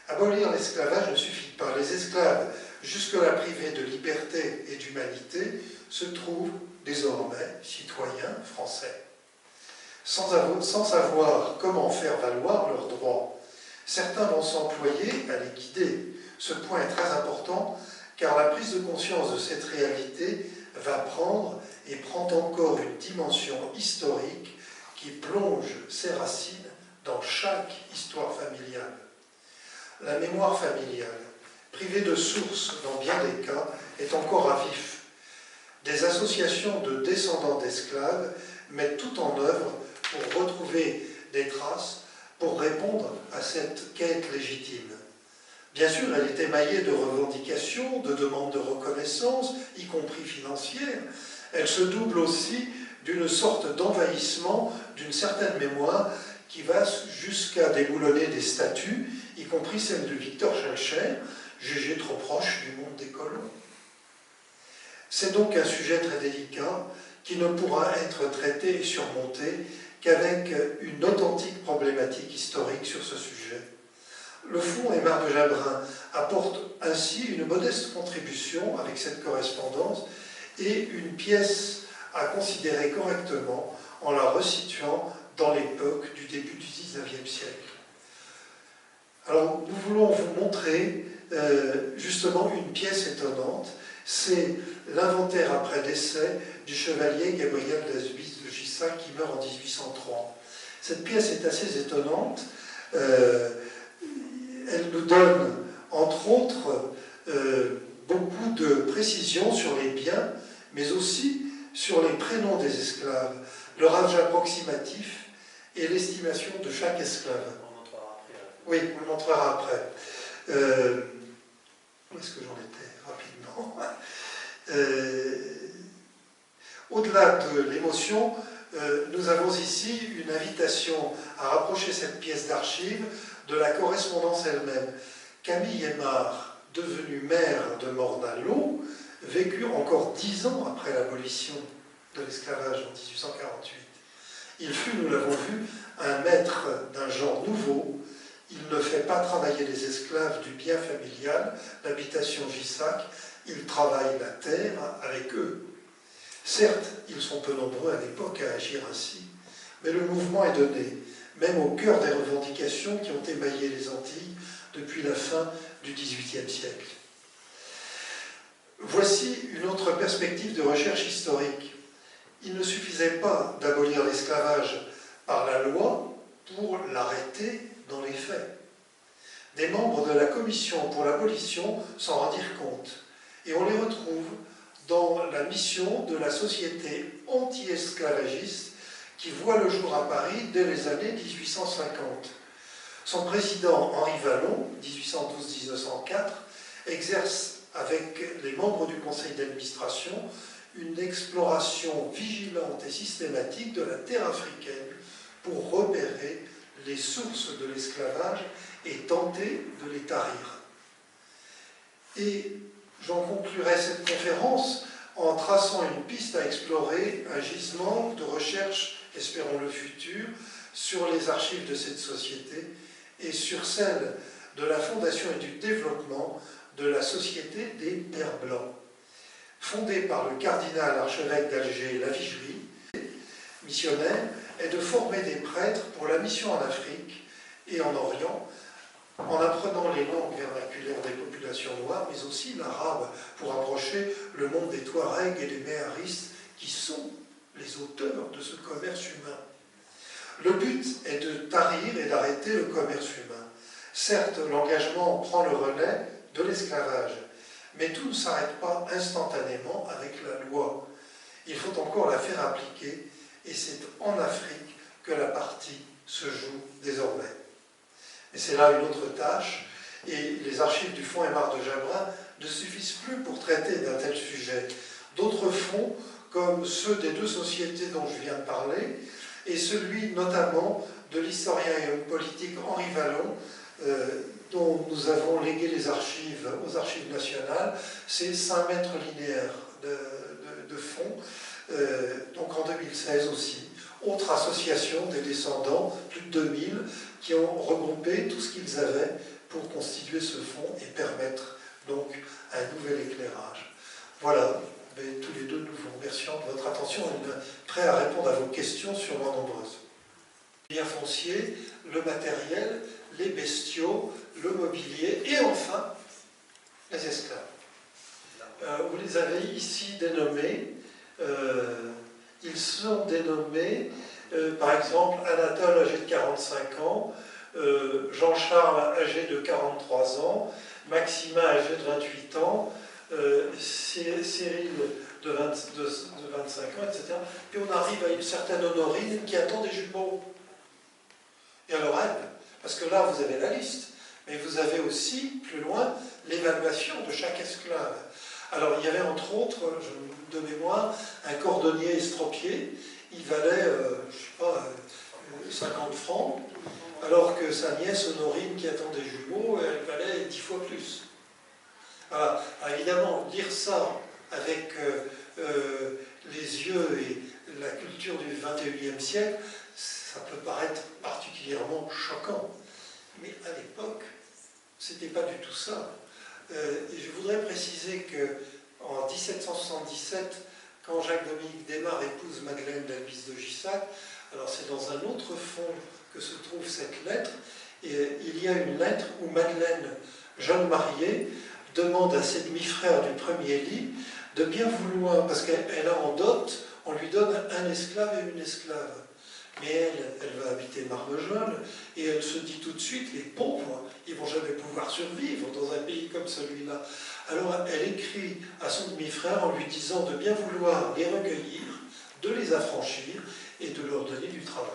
Abolir l'esclavage ne suffit pas. Les esclaves, jusque-là privés de liberté et d'humanité, se trouvent désormais citoyens français, sans savoir comment faire valoir leurs droits. Certains vont s'employer à les guider. Ce point est très important, car la prise de conscience de cette réalité va prendre et prend encore une dimension historique qui plonge ses racines dans chaque histoire familiale. La mémoire familiale, privée de sources dans bien des cas, est encore à vif. Des associations de descendants d'esclaves mettent tout en œuvre pour retrouver des traces, pour répondre à cette quête légitime. Bien sûr, elle est émaillée de revendications, de demandes de reconnaissance, y compris financières. Elle se double aussi d'une sorte d'envahissement d'une certaine mémoire qui va jusqu'à déboulonner des statues, y compris celle de Victor Schœlcher, jugé trop proche du monde des colons. C'est donc un sujet très délicat qui ne pourra être traité et surmonté qu'avec une authentique problématique historique sur ce sujet. Le Fonds Aymar de Jabrin apporte ainsi une modeste contribution avec cette correspondance et une pièce à considérer correctement en la resituant dans l'époque du début du XIXe siècle. Alors, nous voulons vous montrer justement une pièce étonnante. C'est l'inventaire après décès du chevalier Gabriel d'Asbis de Gissac qui meurt en 1803. Cette pièce est assez étonnante. Elle nous donne, entre autres, beaucoup de précisions sur les biens, mais aussi sur les prénoms des esclaves, leur âge approximatif et l'estimation de chaque esclave. Oui, on le montrera après. Où est-ce que j'en étais rapidement? Au-delà de l'émotion, nous avons ici une invitation à rapprocher cette pièce d'archives de la correspondance elle-même. Camille Aymar, devenu maire de Morne-à-l'Eau, vécut encore 10 ans après l'abolition de l'esclavage en 1848. Il fut, nous l'avons vu, un maître d'un genre nouveau. Il ne fait pas travailler les esclaves du bien familial, l'habitation Gissac, il travaille la terre avec eux. Certes, ils sont peu nombreux à l'époque à agir ainsi, mais le mouvement est donné, même au cœur des revendications qui ont émaillé les Antilles depuis la fin du XVIIIe siècle. Voici une autre perspective de recherche historique. Il ne suffisait pas d'abolir l'esclavage par la loi pour l'arrêter dans les faits. Des membres de la commission pour l'abolition s'en rendirent compte, et on les retrouve dans la mission de la société anti-esclavagiste qui voit le jour à Paris dès les années 1850. Son président Henri Vallon, 1812-1904, exerce avec les membres du conseil d'administration une exploration vigilante et systématique de la terre africaine pour repérer les sources de l'esclavage et tenter de les tarir. Et j'en conclurai cette conférence en traçant une piste à explorer, un gisement de recherche, espérons le futur, sur les archives de cette société et sur celle de la fondation et du développement de la Société des Pères Blancs, fondée par le cardinal archevêque d'Alger Lavigerie, missionnaire. est de former des prêtres pour la mission en Afrique et en Orient, en apprenant les langues vernaculaires des populations noires, mais aussi l'arabe, pour approcher le monde des Touaregs et des Méharistes, qui sont les auteurs de ce commerce humain. Le but est de tarir et d'arrêter le commerce humain. Certes, l'engagement prend le relais de l'esclavage, mais tout ne s'arrête pas instantanément avec la loi. Il faut encore la faire appliquer, et c'est en Afrique que la partie se joue désormais. Et c'est là une autre tâche, et les archives du Fonds Aymar de Jabrin ne suffisent plus pour traiter d'un tel sujet. D'autres fonds, comme ceux des deux sociétés dont je viens de parler, et celui notamment de l'historien et homme politique Henri Vallon, dont nous avons légué les archives aux archives nationales, c'est 5 mètres linéaires de fonds, donc en 2016 aussi. Autre association des descendants, plus de 2000, qui ont regroupé tout ce qu'ils avaient pour constituer ce fonds et permettre donc un nouvel éclairage. Voilà, mais tous les deux, nous vous remercions de votre attention et prêts à répondre à vos questions sûrement nombreuses. Bien foncier, le matériel, les bestiaux, le mobilier et enfin les esclaves. Vous les avez ici dénommés. Ils sont dénommés, par exemple, Anatole âgé de 45 ans, Jean-Charles âgé de 43 ans, Maximin âgé de 28 ans, Cyril de 25 ans, etc. Puis on arrive à une certaine Honorine qui attend des jumeaux. Et alors elle, parce que là vous avez la liste, mais vous avez aussi, plus loin, l'évaluation de chaque esclave. Alors il y avait entre autres, de mémoire, un cordonnier estropié, il valait, je sais pas, 50 francs, alors que sa nièce Honorine qui attend des jumeaux, elle valait 10 fois plus. Alors évidemment, lire ça avec les yeux et la culture du XXIe siècle, ça peut paraître particulièrement choquant. Mais à l'époque, c'était pas du tout ça. Et je voudrais préciser qu'en 1777, quand Jacques-Dominique Desmarres épouse Madeleine d'Albis de Gissac, alors c'est dans un autre fond que se trouve cette lettre, et il y a une lettre où Madeleine, jeune mariée, demande à ses demi-frères du premier lit de bien vouloir, parce qu'elle a en dot, on lui donne un esclave et une esclave. Mais elle va habiter Marvejols, et elle se dit tout de suite, les pauvres, ils ne vont jamais pouvoir survivre dans un pays comme celui-là. Alors elle écrit à son demi-frère en lui disant de bien vouloir les recueillir, de les affranchir et de leur donner du travail.